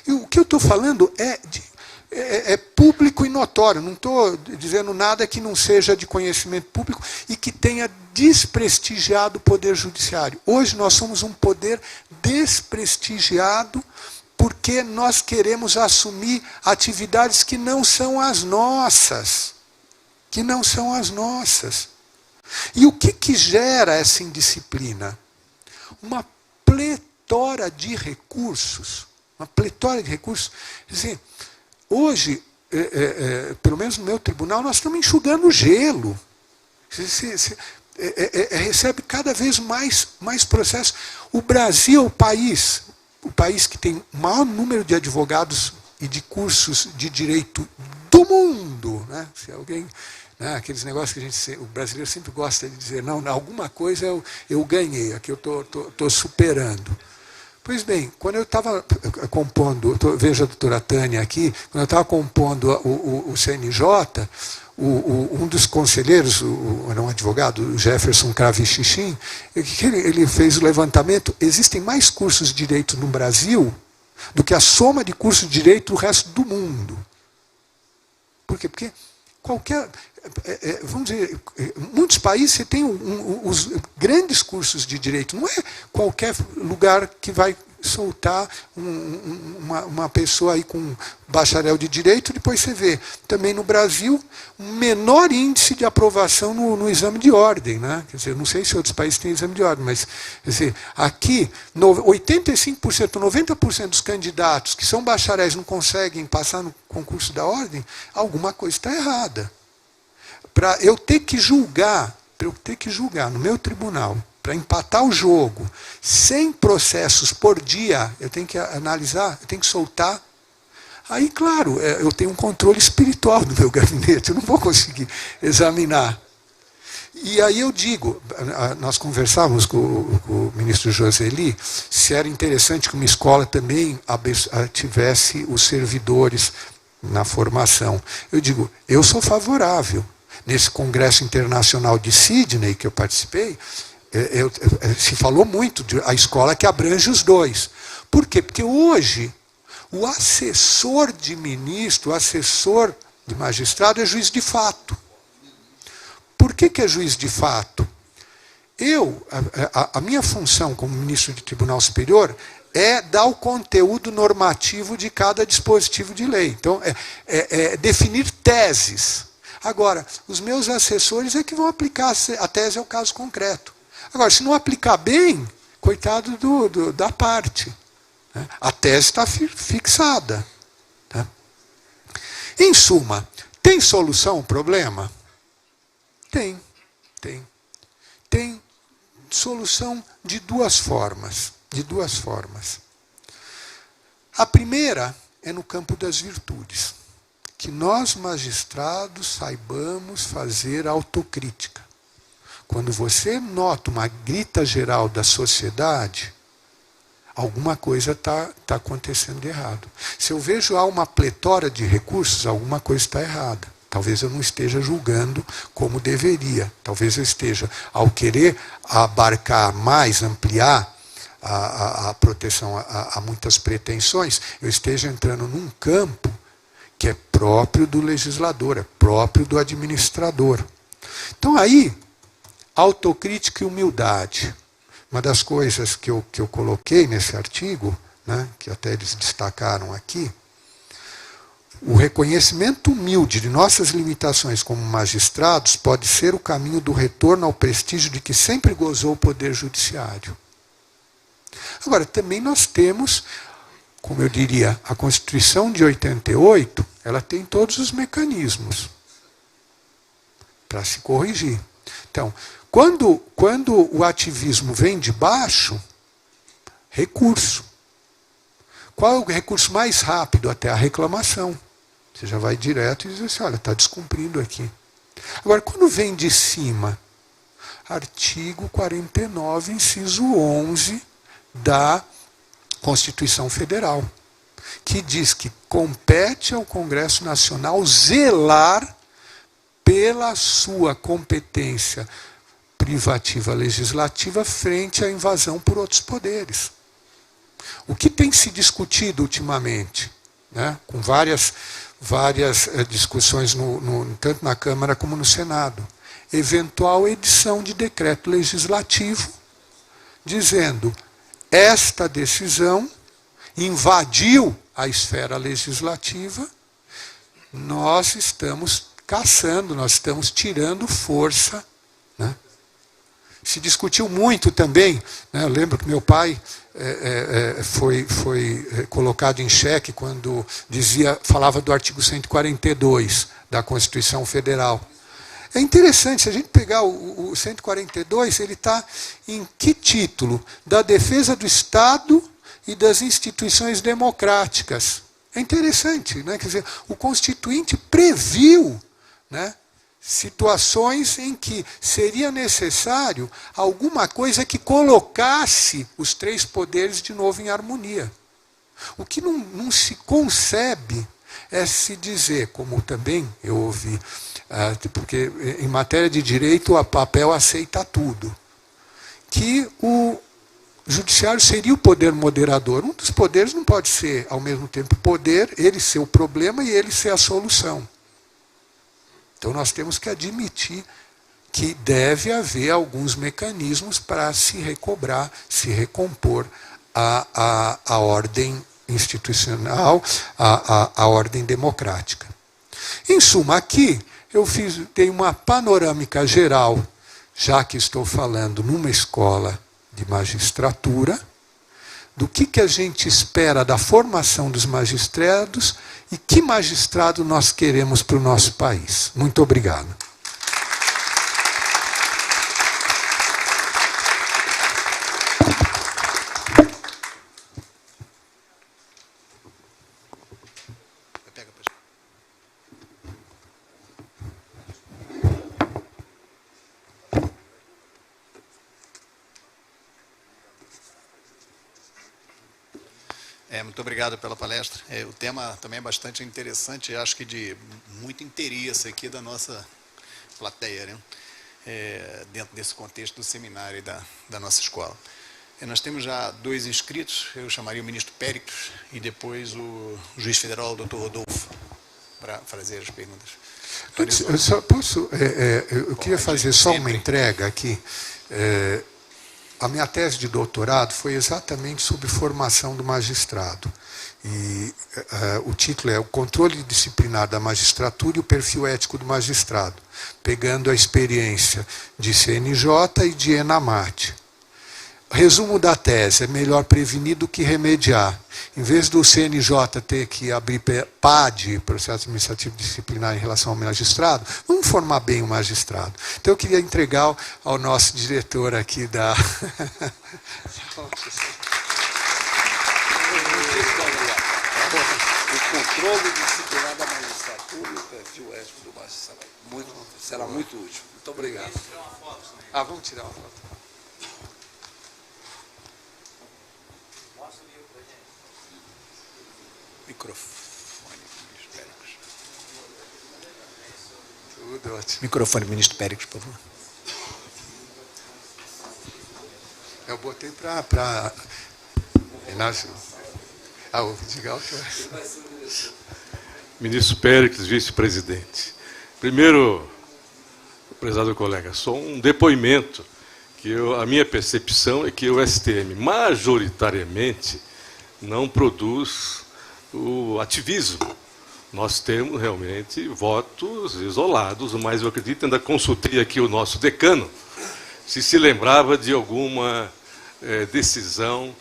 E o que eu estou falando é público e notório, não estou dizendo nada que não seja de conhecimento público e que tenha desprestigiado o poder judiciário. Hoje nós somos um poder desprestigiado porque nós queremos assumir atividades que não são as nossas. E o que gera essa indisciplina? Uma pletora de recursos. Quer dizer, hoje, pelo menos no meu tribunal, nós estamos enxugando gelo. Recebe cada vez mais processos. O Brasil é o país que tem o maior número de advogados e de cursos de direito do mundo. Né? Se alguém, né, aqueles negócios que o brasileiro sempre gosta de dizer, não, alguma coisa eu ganhei, aqui eu estou superando. Pois bem, quando eu estava compondo, veja a doutora Tânia aqui, quando eu estava compondo o CNJ, um dos conselheiros, era um advogado, o Jefferson Cravichichin, ele fez o levantamento, existem mais cursos de direito no Brasil do que a soma de cursos de direito do resto do mundo. Por quê? Porque vamos dizer, muitos países você tem os grandes cursos de direito, não é qualquer lugar que vai soltar uma pessoa aí com bacharel de direito, depois você vê também no Brasil um menor índice de aprovação no exame de ordem, né? Quer dizer, não sei se outros países têm exame de ordem, mas quer dizer, aqui 85%, 90% dos candidatos que são bacharéis não conseguem passar no concurso da ordem, alguma coisa está errada. Para eu ter que julgar no meu tribunal, para empatar o jogo, 100 processos por dia, eu tenho que analisar, eu tenho que soltar. Aí, claro, eu tenho um controle espiritual do meu gabinete, eu não vou conseguir examinar. E aí eu digo, nós conversávamos com o ministro Joseli, se era interessante que uma escola também tivesse os servidores na formação. Eu digo, eu sou favorável. Nesse Congresso Internacional de Sydney, que eu participei, se falou muito a escola que abrange os dois. Por quê? Porque hoje o assessor de ministro, o assessor de magistrado é juiz de fato. Por que é juiz de fato? A minha função como ministro de Tribunal Superior é dar o conteúdo normativo de cada dispositivo de lei. Então, é definir teses. Agora, os meus assessores é que vão aplicar a tese ao caso concreto. Agora, se não aplicar bem, coitado da parte. Né? A tese está fixada. Tá? Em suma, tem solução o problema? Tem. Tem solução de duas formas. A primeira é no campo das virtudes. Que nós, magistrados, saibamos fazer autocrítica. Quando você nota uma grita geral da sociedade, alguma coisa está acontecendo de errado. Se eu vejo uma pletora de recursos, alguma coisa está errada. Talvez eu não esteja julgando como deveria. Talvez eu esteja, ao querer abarcar mais, ampliar a proteção a muitas pretensões, eu esteja entrando num campo que é próprio do legislador, é próprio do administrador. Então aí, autocrítica e humildade. Uma das coisas que eu coloquei nesse artigo, né, que até eles destacaram aqui, o reconhecimento humilde de nossas limitações como magistrados pode ser o caminho do retorno ao prestígio de que sempre gozou o Poder Judiciário. Agora, também nós temos, como eu diria, a Constituição de 88, ela tem todos os mecanismos para se corrigir. Então, quando o ativismo vem de baixo, recurso. Qual é o recurso mais rápido? Até a reclamação. Você já vai direto e diz assim, olha, está descumprindo aqui. Agora, quando vem de cima, artigo 49, inciso 11 da Constituição Federal, que diz que compete ao Congresso Nacional zelar pela sua competência privativa legislativa frente à invasão por outros poderes. O que tem se discutido ultimamente, né, com várias discussões tanto na Câmara como no Senado, eventual edição de decreto legislativo dizendo esta decisão invadiu a esfera legislativa, nós estamos caçando, nós estamos tirando força. Né? Se discutiu muito também, né? Eu lembro que meu pai foi colocado em xeque quando falava do artigo 142 da Constituição Federal. É interessante, se a gente pegar o 142, ele está em que título? Da defesa do Estado e das instituições democráticas. É interessante, né? Quer dizer, o Constituinte previu, né, situações em que seria necessário alguma coisa que colocasse os três poderes de novo em harmonia. O que não se concebe é se dizer, como também eu ouvi, porque em matéria de direito o papel aceita tudo, que o judiciário seria o poder moderador. Um dos poderes não pode ser, ao mesmo tempo, poder, ele ser o problema e ele ser a solução. Então nós temos que admitir que deve haver alguns mecanismos para se recobrar, se recompor a ordem institucional, a ordem democrática. Em suma, aqui eu dei uma panorâmica geral, já que estou falando numa escola de magistratura, do que a gente espera da formação dos magistrados e que magistrado nós queremos para o nosso país. Muito obrigado. Muito obrigado pela palestra. O tema também é bastante interessante, acho que de muito interesse aqui da nossa plateia, né? Dentro desse contexto do seminário da nossa escola. Nós temos já 2 inscritos, eu chamaria o ministro Péricles e depois o juiz federal, doutor Rodolfo, para fazer as perguntas. Eu queria fazer só uma entrega aqui. A minha tese de doutorado foi exatamente sobre formação do magistrado. E o título é O Controle Disciplinar da Magistratura e o Perfil Ético do Magistrado, pegando a experiência de CNJ e de ENAMAT. Resumo da tese: é melhor prevenir do que remediar. Em vez do CNJ ter que abrir PAD, processo administrativo disciplinar, em relação ao magistrado, vamos formar bem o magistrado. Então eu queria entregar ao nosso diretor aqui da... O controle disciplinar da magistratura e o perfil ético do magistrado. Será muito útil. Muito obrigado. Vamos tirar uma foto. Microfone, ministro Péricles. Tudo ótimo. Microfone, ministro Péricles, por favor. Eu botei para... Ministro Péricles, vice-presidente. Primeiro, prezado colega, só um depoimento, que a minha percepção é que o STM, majoritariamente, não produz o ativismo. Nós temos realmente votos isolados, mas eu acredito, ainda consultei aqui o nosso decano, se lembrava de alguma decisão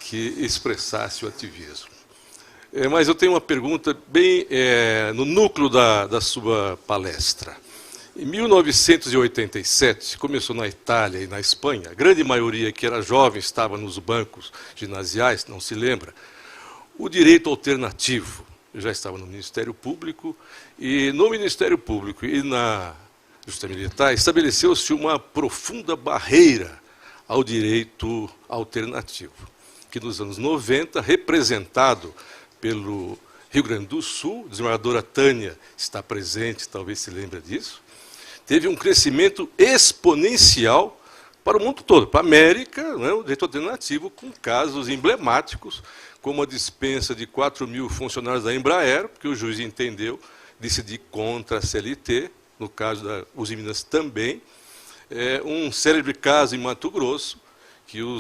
que expressasse o ativismo. Mas eu tenho uma pergunta bem no núcleo da sua palestra. Em 1987, começou na Itália e na Espanha, a grande maioria que era jovem estava nos bancos ginasiais, não se lembra, o direito alternativo. Eu já estava no Ministério Público, e no Ministério Público e na Justiça Militar estabeleceu-se uma profunda barreira ao direito alternativo, que nos anos 90, representado pelo Rio Grande do Sul, a desembargadora Tânia está presente, talvez se lembre disso, teve um crescimento exponencial para o mundo todo, para a América, né, o direito alternativo, com casos emblemáticos, como a dispensa de 4.000 funcionários da Embraer, porque o juiz entendeu decidir contra a CLT, no caso da Uzi Minas também, um célebre caso em Mato Grosso, que o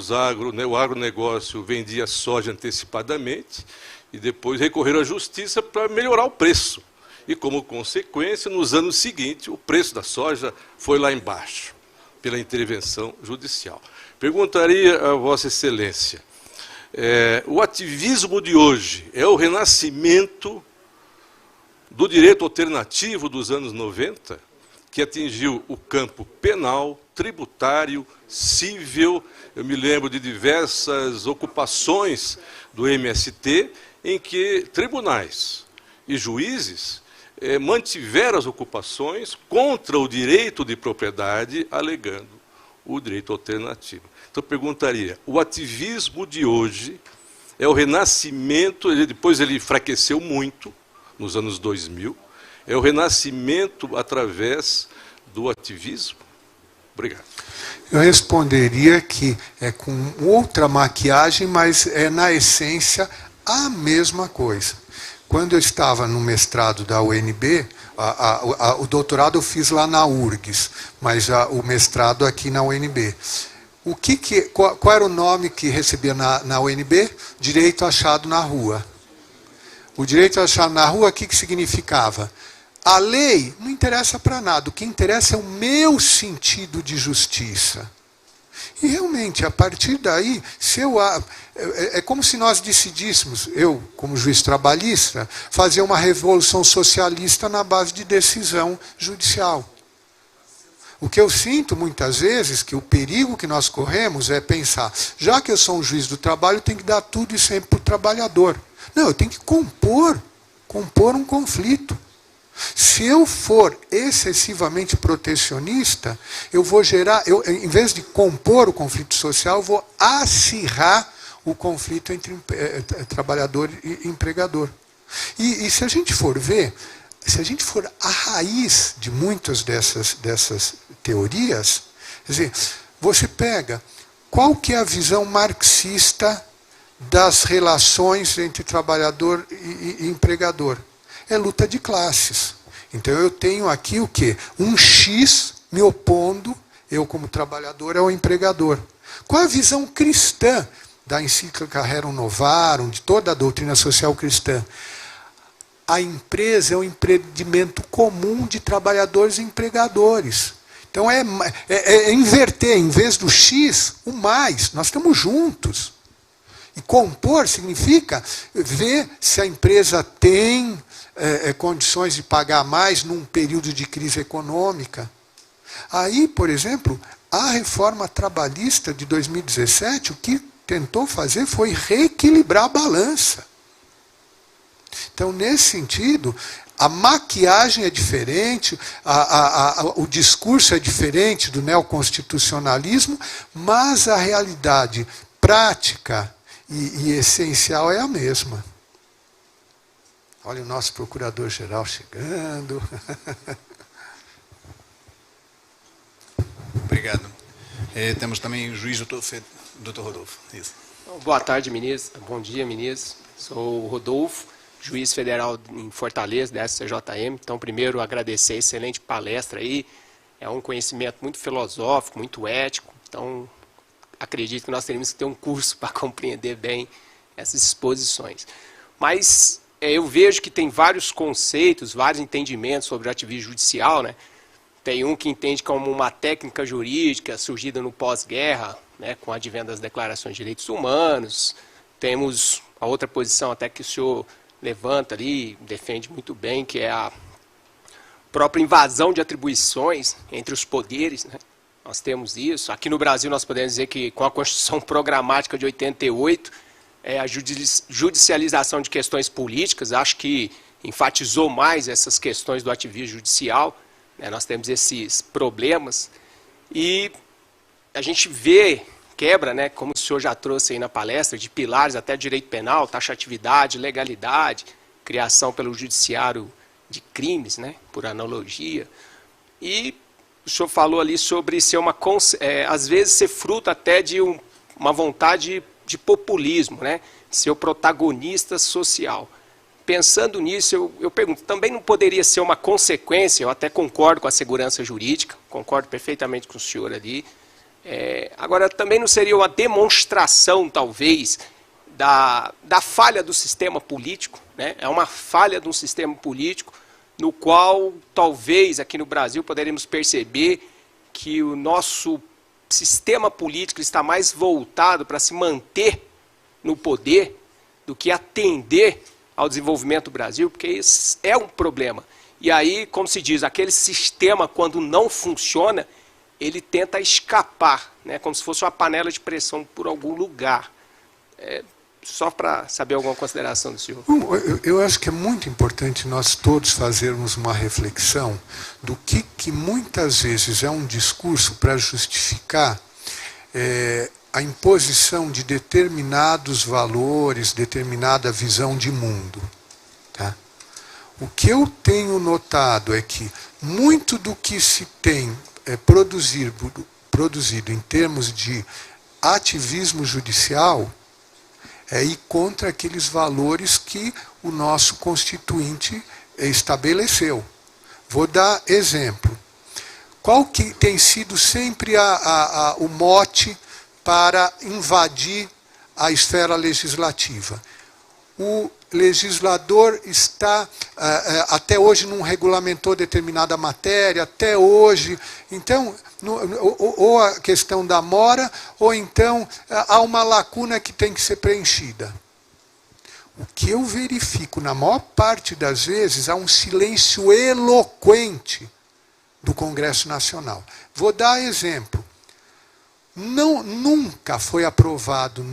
agronegócio vendia soja antecipadamente e depois recorreram à justiça para melhorar o preço. E, como consequência, nos anos seguintes, o preço da soja foi lá embaixo, pela intervenção judicial. Perguntaria a Vossa Excelência, o ativismo de hoje é o renascimento do direito alternativo dos anos 90, que atingiu o campo penal, tributário, civil. Eu me lembro de diversas ocupações do MST em que tribunais e juízes mantiveram as ocupações contra o direito de propriedade, alegando o direito alternativo. Então, eu perguntaria, o ativismo de hoje é o renascimento, depois ele enfraqueceu muito, nos anos 2000, é o renascimento através do ativismo? Obrigado. Eu responderia que é com outra maquiagem, mas é, na essência, a mesma coisa. Quando eu estava no mestrado da UNB, o doutorado eu fiz lá na URGS, mas o mestrado aqui na UNB. Qual era o nome que recebia na UNB? Direito achado na rua. O direito achado na rua, o que significava? A lei não interessa para nada, o que interessa é o meu sentido de justiça. E realmente, a partir daí, é como se nós decidíssemos, eu, como juiz trabalhista, fazer uma revolução socialista na base de decisão judicial. O que eu sinto muitas vezes, que o perigo que nós corremos é pensar, já que eu sou um juiz do trabalho, eu tenho que dar tudo e sempre para o trabalhador. Não, eu tenho que compor um conflito. Se eu for excessivamente protecionista, eu vou em vez de compor o conflito social, eu vou acirrar o conflito entre trabalhador e empregador. E se a gente for ver, se a gente for à raiz de muitas dessas teorias, quer dizer, você pega qual que é a visão marxista das relações entre trabalhador e empregador. É luta de classes. Então eu tenho aqui o quê? Um X me opondo, eu como trabalhador, ao empregador. Qual a visão cristã da encíclica Rerum Novarum, de toda a doutrina social cristã? A empresa é um empreendimento comum de trabalhadores e empregadores. Então é inverter, em vez do X, o mais. Nós estamos juntos. E compor significa ver se a empresa tem condições de pagar mais num período de crise econômica. Aí, por exemplo, a reforma trabalhista de 2017, o que tentou fazer foi reequilibrar a balança. Então, nesse sentido, a maquiagem é diferente, o discurso é diferente do neoconstitucionalismo, mas a realidade prática e essencial é a mesma. Olha o nosso procurador-geral chegando. Obrigado. Temos também o juiz doutor Rodolfo. Isso. Boa tarde, ministro. Bom dia, ministro. Sou o Rodolfo, juiz federal em Fortaleza, da SCJM. Então, primeiro, agradecer a excelente palestra aí. É um conhecimento muito filosófico, muito ético. Então, acredito que nós teríamos que ter um curso para compreender bem essas exposições. Mas eu vejo que tem vários conceitos, vários entendimentos sobre o ativismo judicial, né? Tem um que entende como uma técnica jurídica surgida no pós-guerra, né, com o advento das declarações de direitos humanos. Temos a outra posição até que o senhor levanta ali, defende muito bem, que é a própria invasão de atribuições entre os poderes, né? Nós temos isso. Aqui no Brasil nós podemos dizer que com a Constituição Programática de 88, a judicialização de questões políticas, acho que enfatizou mais essas questões do ativismo judicial. Nós temos esses problemas e a gente vê, quebra, né, como o senhor já trouxe aí na palestra, de pilares até direito penal, taxatividade, legalidade, criação pelo judiciário de crimes, né, por analogia. E o senhor falou ali sobre ser às vezes ser fruto até de uma vontade de populismo, né, ser o protagonista social. Pensando nisso, eu pergunto, também não poderia ser uma consequência, eu até concordo com a segurança jurídica, concordo perfeitamente com o senhor ali, agora também não seria uma demonstração, talvez, da falha do sistema político, né? É uma falha de um sistema político no qual, talvez, aqui no Brasil, poderíamos perceber que o nosso sistema político está mais voltado para se manter no poder do que atender ao desenvolvimento do Brasil, porque isso é um problema. E aí, como se diz, aquele sistema, quando não funciona, ele tenta escapar, né, como se fosse uma panela de pressão por algum lugar. Só para saber alguma consideração do senhor. Eu acho que é muito importante nós todos fazermos uma reflexão do que muitas vezes é um discurso para justificar a imposição de determinados valores, determinada visão de mundo. Tá? O que eu tenho notado é que muito do que se tem produzido em termos de ativismo judicial é ir contra aqueles valores que o nosso Constituinte estabeleceu. Vou dar exemplo. Qual que tem sido sempre o mote para invadir a esfera legislativa? O legislador está, até hoje, não regulamentou determinada matéria, até hoje. Então, ou a questão da mora, ou então há uma lacuna que tem que ser preenchida. O que eu verifico, na maior parte das vezes, há um silêncio eloquente do Congresso Nacional. Vou dar exemplo. Nunca foi aprovado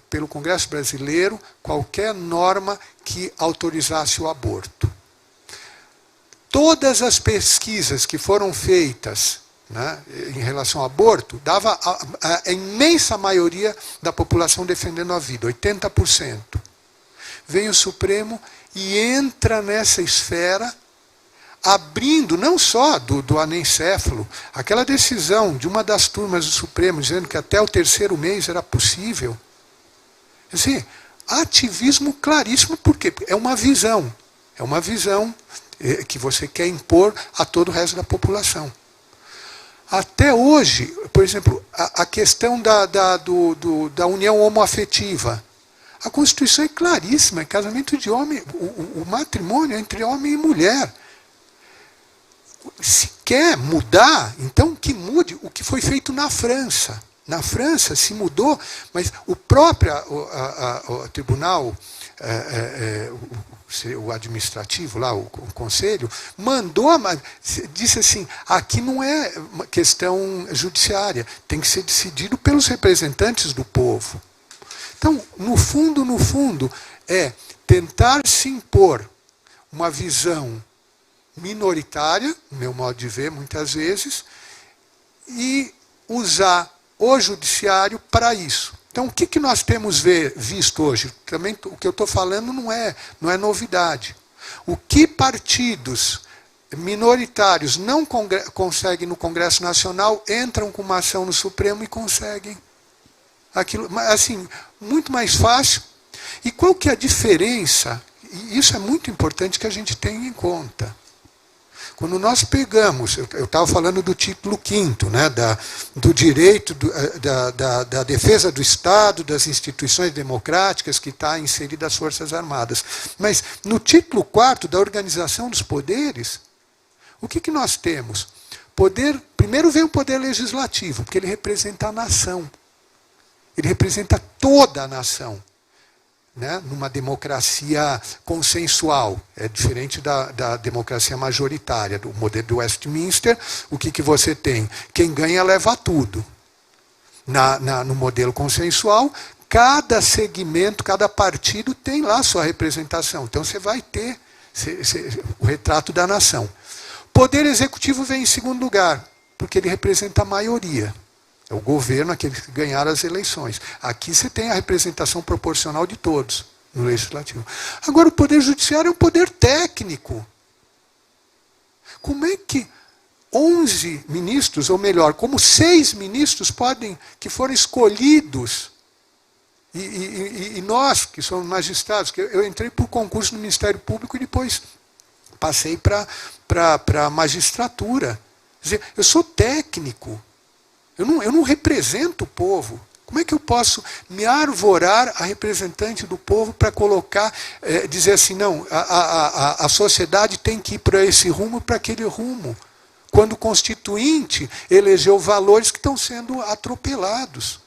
pelo Congresso Brasileiro qualquer norma que autorizasse o aborto. Todas as pesquisas que foram feitas, né, em relação ao aborto, dava a imensa maioria da população defendendo a vida, 80%. Vem o Supremo e entra nessa esfera abrindo não só do anencéfalo, aquela decisão de uma das turmas do Supremo dizendo que até o 3º mês era possível. Quer dizer, ativismo claríssimo, porque é uma visão que você quer impor a todo o resto da população. Até hoje, por exemplo, a questão da união homoafetiva. A Constituição é claríssima, é casamento de homem, o matrimônio é entre homem e mulher. Se quer mudar, então que mude o que foi feito na França. Na França se mudou, mas o próprio o tribunal, o administrativo, lá, o conselho, mandou, disse assim, aqui não é uma questão judiciária, tem que ser decidido pelos representantes do povo. Então, no fundo, é tentar se impor uma visão minoritária, no meu modo de ver, muitas vezes, e usar o judiciário para isso. Então, o que nós temos visto hoje? Também, o que eu estou falando não é novidade. O que partidos minoritários não conseguem no Congresso Nacional, entram com uma ação no Supremo e conseguem aquilo, assim, muito mais fácil. E qual que é a diferença? E isso é muito importante que a gente tenha em conta. Quando nós pegamos, eu estava falando do título 5º, né, do direito, da defesa do Estado, das instituições democráticas, que está inserida as Forças Armadas. Mas no título 4º, da organização dos poderes, o que nós temos? Primeiro vem o poder legislativo, porque ele representa a nação. Ele representa toda a nação. Né, numa democracia consensual, é diferente da democracia majoritária, do modelo do Westminster. O que você tem? Quem ganha leva tudo. No modelo consensual, cada segmento, cada partido tem lá sua representação. Então você vai ter o retrato da nação. Poder executivo vem em segundo lugar, porque ele representa a maioria. É o governo, aqueles que ganharam as eleições. Aqui você tem a representação proporcional de todos no legislativo. Agora, o poder judiciário é um poder técnico. Como é que 11 ministros, ou melhor, como 6 ministros que foram escolhidos, e nós, que somos magistrados, que eu entrei por concurso no Ministério Público e depois passei para a magistratura. Quer dizer, eu sou técnico. Eu não represento o povo. Como é que eu posso me arvorar a representante do povo para colocar, dizer assim, não, a sociedade tem que ir para esse rumo, para aquele rumo, quando o Constituinte elegeu valores que estão sendo atropelados?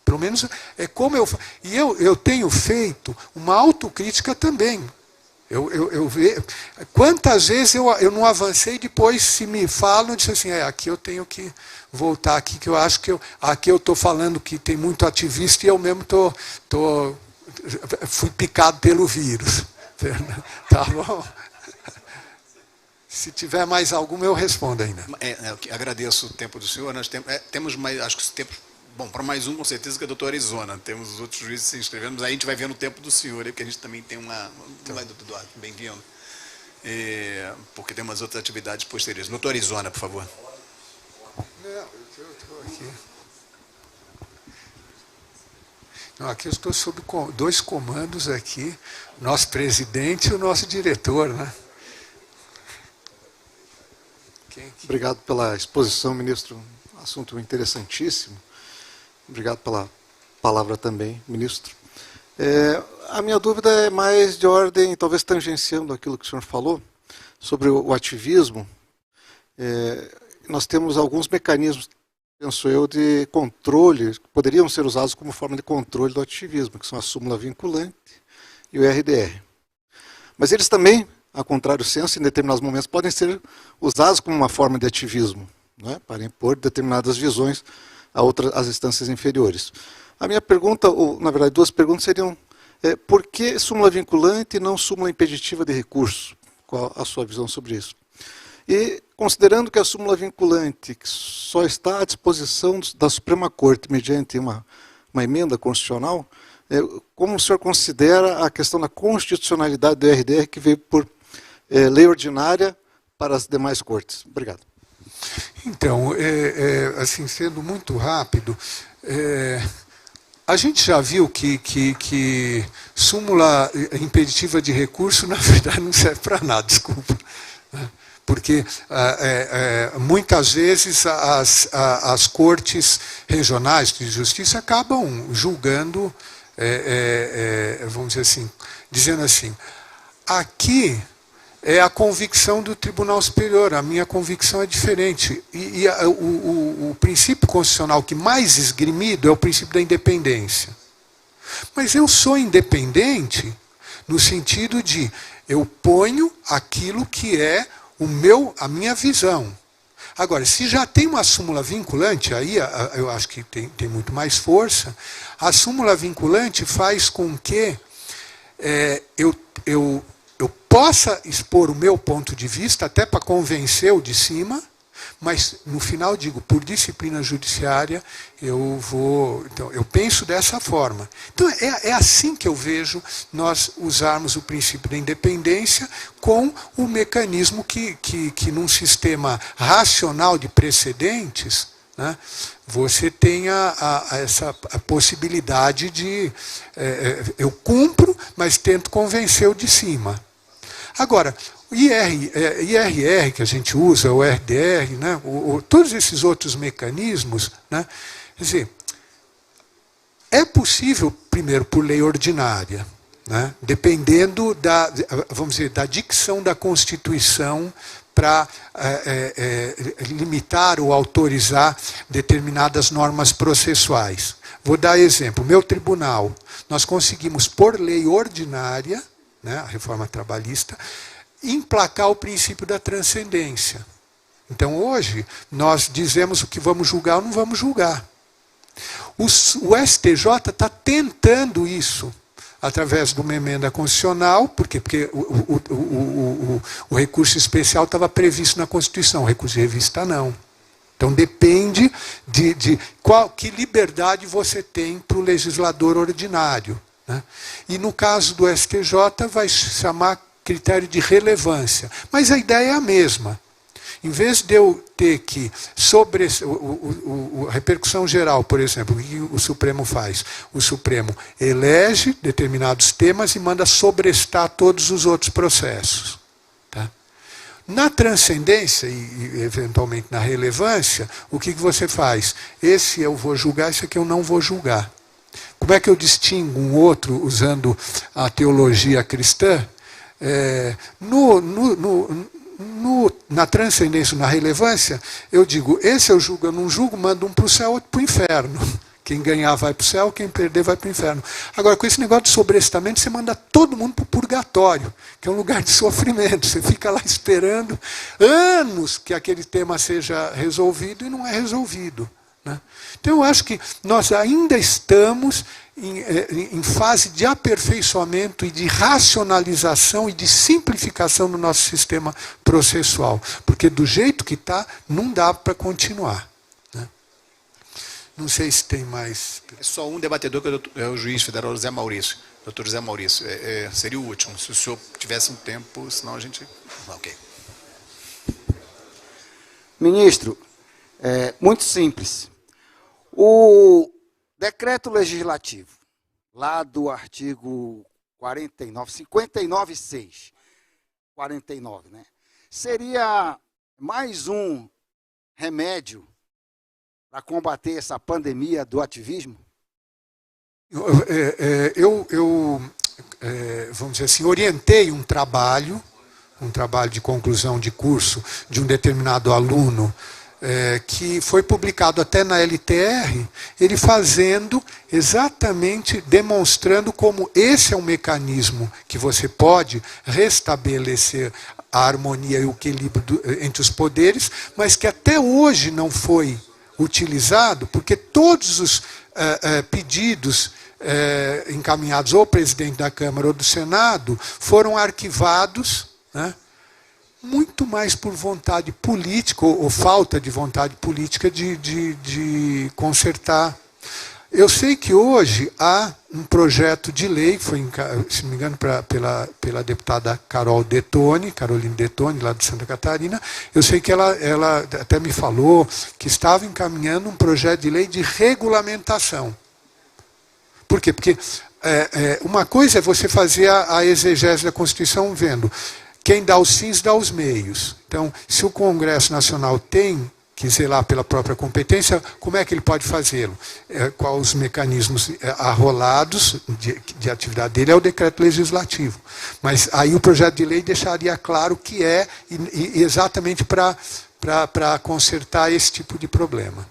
Pelo menos é como eu tenho feito uma autocrítica também. Eu vejo quantas vezes eu não avancei, depois se me falam, eu disse assim, aqui eu tenho que voltar aqui, que eu acho que aqui eu estou falando que tem muito ativista e eu mesmo fui picado pelo vírus. Tá bom? Se tiver mais alguma, eu respondo ainda. Agradeço o tempo do senhor. Nós temos mais, acho que esse tempo. Bom, para mais um, com certeza, que é a doutora Arizona. Temos os outros juízes se inscrevendo, mas aí a gente vai vendo o tempo do senhor, porque a gente também tem uma... Doutor, bem-vindo. Porque tem umas outras atividades posteriores. Doutora Arizona, por favor. Não, eu estou aqui. Não, aqui eu estou sob 2 comandos aqui, nosso presidente e o nosso diretor, né? Obrigado pela exposição, ministro. Assunto interessantíssimo. Obrigado pela palavra também, ministro. A minha dúvida é mais de ordem, talvez tangenciando aquilo que o senhor falou, sobre o ativismo. Nós temos alguns mecanismos, penso eu, de controle, que poderiam ser usados como forma de controle do ativismo, que são a súmula vinculante e o RDR. Mas eles também, a contrário senso, em determinados momentos, podem ser usados como uma forma de ativismo, né, para impor determinadas visões às instâncias inferiores. A minha pergunta, ou na verdade 2 perguntas seriam, por que súmula vinculante e não súmula impeditiva de recurso? Qual a sua visão sobre isso? E, considerando que a súmula vinculante que só está à disposição da Suprema Corte mediante uma emenda constitucional, como o senhor considera a questão da constitucionalidade do RDR, que veio por lei ordinária para as demais cortes. Obrigado. Então, assim, sendo muito rápido, a gente já viu que súmula impeditiva de recurso, na verdade, não serve para nada, desculpa. Porque muitas vezes as cortes regionais de justiça acabam julgando, vamos dizer assim, dizendo assim, aqui é a convicção do Tribunal Superior, a minha convicção é diferente. E o princípio constitucional que mais esgrimido é o princípio da independência. Mas eu sou independente no sentido de eu ponho aquilo que é a minha visão. Agora, se já tem uma súmula vinculante, aí eu acho que tem muito mais força, a súmula vinculante faz com que eu possa expor o meu ponto de vista, até para convencer o de cima, mas no final digo, por disciplina judiciária, então, eu penso dessa forma. Então é assim que eu vejo nós usarmos o princípio da independência com o mecanismo que num sistema racional de precedentes, né, você tenha essa possibilidade de eu cumpro, mas tento convencer o de cima. Agora, o IRR que a gente usa, o RDR, né, todos esses outros mecanismos, né, quer dizer, é possível, primeiro, por lei ordinária, né, dependendo vamos dizer, da dicção da Constituição para limitar ou autorizar determinadas normas processuais. Vou dar exemplo. Meu tribunal, nós conseguimos, por lei ordinária, né, a reforma trabalhista, emplacar o princípio da transcendência. Então, hoje, nós dizemos o que vamos julgar ou não vamos julgar. O STJ está tentando isso através de uma emenda constitucional, por quê? Porque o recurso especial estava previsto na Constituição, o recurso de revista não. Então, depende de que liberdade você tem para o legislador ordinário, né? E no caso do STJ, vai se chamar critério de relevância. Mas a ideia é a mesma. Em vez de eu ter que, sobre a repercussão geral, por exemplo, o que o Supremo faz? O Supremo elege determinados temas e manda sobrestar todos os outros processos. Tá? Na transcendência e, eventualmente, na relevância, o que você faz? Esse eu vou julgar, esse aqui eu não vou julgar. Como é que eu distingo um outro usando a teologia cristã? Na transcendência, na relevância, eu digo, esse eu julgo, eu não julgo, mando um para o céu, outro para o inferno. Quem ganhar vai para o céu, quem perder vai para o inferno. Agora, com esse negócio de sobrestamento, você manda todo mundo para o purgatório, que é um lugar de sofrimento. Você fica lá esperando anos que aquele tema seja resolvido e não é resolvido, né? Então, eu acho que nós ainda estamos em fase de aperfeiçoamento e de racionalização e de simplificação do nosso sistema processual. Porque do jeito que está, não dá para continuar, né? Não sei se tem mais... É só um debatedor, que é o juiz federal José Maurício. Doutor José Maurício, seria o último. Se o senhor tivesse um tempo, senão a gente... Ok. Ministro, muito simples. O decreto legislativo, lá do artigo 49, 59.6, 49, né? Seria mais um remédio para combater essa pandemia do ativismo? Vamos dizer assim, orientei um trabalho de conclusão de curso de um determinado aluno, que foi publicado até na LTR, ele fazendo exatamente, demonstrando como esse é um mecanismo que você pode restabelecer a harmonia e o equilíbrio entre os poderes, mas que até hoje não foi utilizado, porque todos os pedidos encaminhados ou ao presidente da Câmara ou do Senado foram arquivados, né? Muito mais por vontade política, ou falta de vontade política de consertar. Eu sei que hoje há um projeto de lei, foi, se não me engano, pela deputada Caroline Detone, lá de Santa Catarina. Eu sei que ela até me falou que estava encaminhando um projeto de lei de regulamentação. Por quê? Porque uma coisa é você fazer a exegese da Constituição vendo quem dá os fins dá os meios. Então, se o Congresso Nacional tem que zelar pela própria competência, como é que ele pode fazê-lo? Quais os mecanismos arrolados de atividade dele é o decreto legislativo. Mas aí o projeto de lei deixaria claro que é exatamente para consertar esse tipo de problema.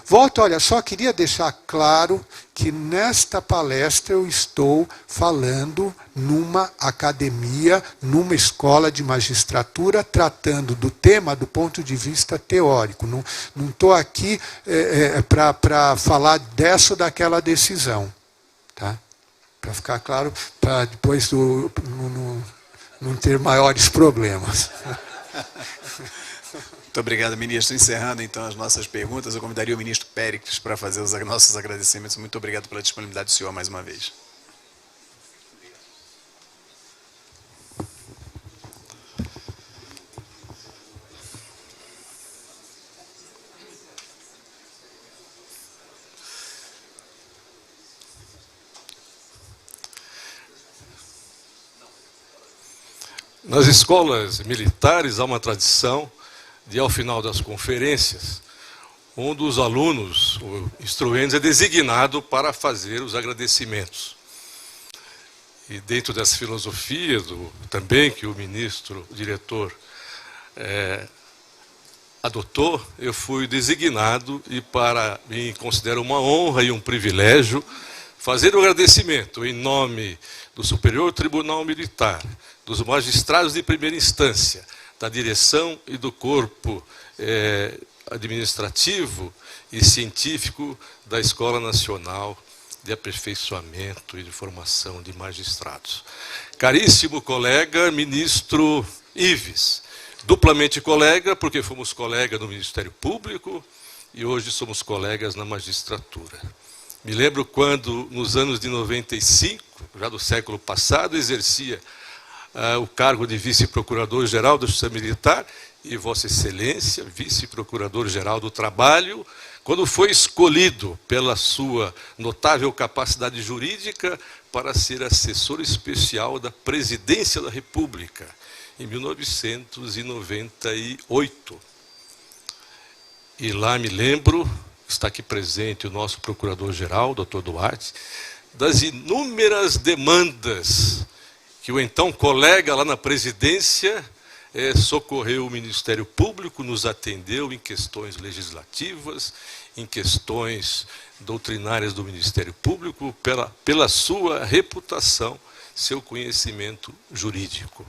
Volto, olha, só queria deixar claro que nesta palestra eu estou falando numa academia, numa escola de magistratura, tratando do tema do ponto de vista teórico. Não estou aqui para falar dessa ou daquela decisão. Tá? Para ficar claro, para depois não ter maiores problemas. Muito obrigado, ministro. Encerrando, então, as nossas perguntas, eu convidaria o ministro Péricles para fazer os nossos agradecimentos. Muito obrigado pela disponibilidade do senhor mais uma vez. Nas escolas militares há uma tradição de, ao final das conferências, um dos alunos, o instruente, é designado para fazer os agradecimentos. E dentro dessa filosofia, também que o ministro, o diretor, adotou, eu fui designado e para mim considero uma honra e um privilégio fazer o agradecimento em nome do Superior Tribunal Militar, dos magistrados de primeira instância, da direção e do corpo administrativo e científico da Escola Nacional de Aperfeiçoamento e de Formação de Magistrados. Caríssimo colega, ministro Ives, duplamente colega, porque fomos colegas no Ministério Público e hoje somos colegas na magistratura. Me lembro quando, nos anos de 95, já do século passado, exercia o cargo de vice-procurador-geral da Justiça Militar e Vossa Excelência, vice-procurador-geral do Trabalho, quando foi escolhido pela sua notável capacidade jurídica para ser assessor especial da Presidência da República, em 1998. E lá me lembro, está aqui presente o nosso procurador-geral, doutor Duarte, das inúmeras demandas que o então colega lá na presidência socorreu o Ministério Público, nos atendeu em questões legislativas, em questões doutrinárias do Ministério Público, pela sua reputação, seu conhecimento jurídico.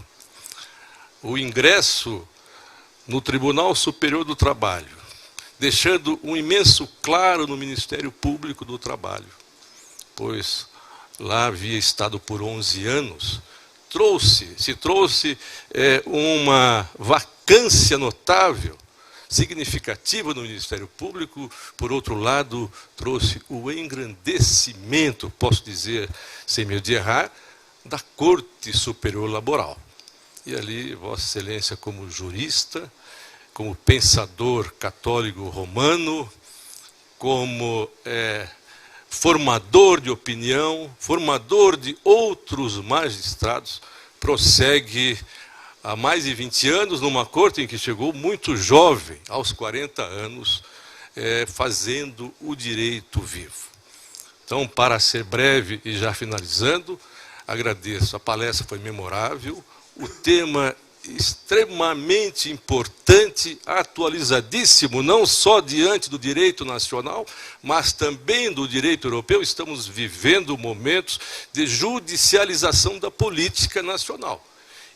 O ingresso no Tribunal Superior do Trabalho, deixando um imenso claro no Ministério Público do Trabalho, pois lá havia estado por 11 anos, se trouxe uma vacância notável, significativa no Ministério Público. Por outro lado, trouxe o engrandecimento, posso dizer, sem medo de errar, da Corte Superior Laboral. E ali, Vossa Excelência, como jurista, como pensador católico romano, como formador de opinião, formador de outros magistrados, prossegue há mais de 20 anos numa corte em que chegou muito jovem, aos 40 anos, fazendo o direito vivo. Então, para ser breve e já finalizando, agradeço. A palestra foi memorável, o tema extremamente importante, atualizadíssimo, não só diante do direito nacional, mas também do direito europeu. Estamos vivendo momentos de judicialização da política nacional.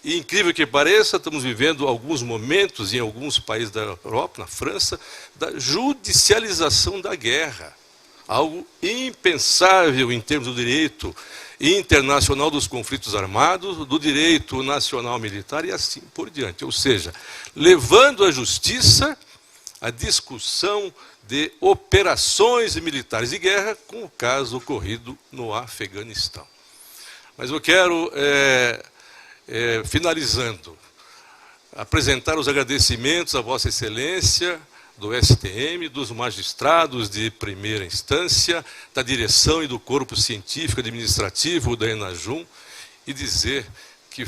E, incrível que pareça, estamos vivendo alguns momentos, em alguns países da Europa, na França, da judicialização da guerra. Algo impensável em termos do direito internacional dos conflitos armados, do direito nacional militar e assim por diante. Ou seja, levando à justiça a discussão de operações militares de guerra com o caso ocorrido no Afeganistão. Mas eu quero, finalizando, apresentar os agradecimentos à Vossa Excelência, do STM, dos magistrados de primeira instância, da direção e do corpo científico administrativo da Enajum, e dizer que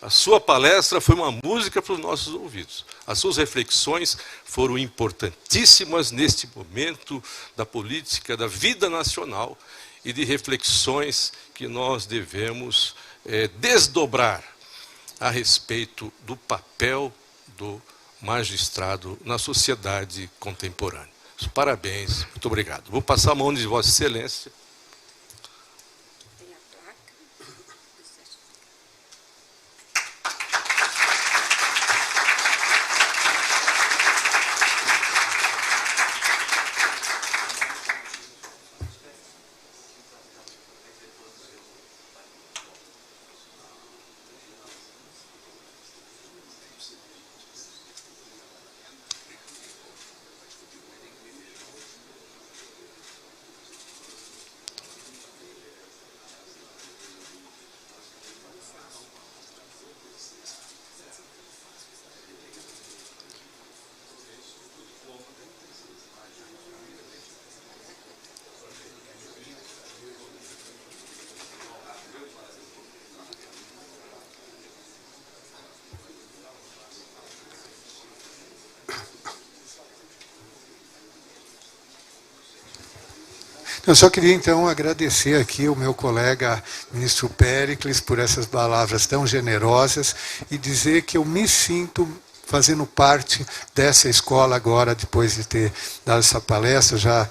a sua palestra foi uma música para os nossos ouvidos. As suas reflexões foram importantíssimas neste momento da política, da vida nacional e de reflexões que nós devemos desdobrar a respeito do papel do magistrado na sociedade contemporânea. Parabéns, muito obrigado. Vou passar a mão de Vossa Excelência. Eu só queria, então, agradecer aqui ao meu colega, ministro Péricles, por essas palavras tão generosas e dizer que eu me sinto fazendo parte dessa escola agora, depois de ter dado essa palestra, já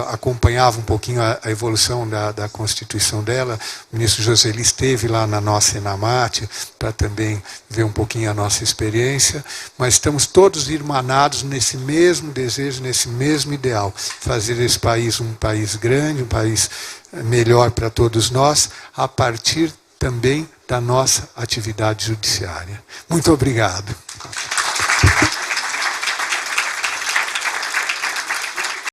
acompanhava um pouquinho a evolução da Constituição dela. O ministro Joseli esteve lá na nossa Enamate para também ver um pouquinho a nossa experiência, mas estamos todos irmanados nesse mesmo desejo, nesse mesmo ideal, fazer esse país um país grande, um país melhor para todos nós, a partir também da nossa atividade judiciária. Muito obrigado.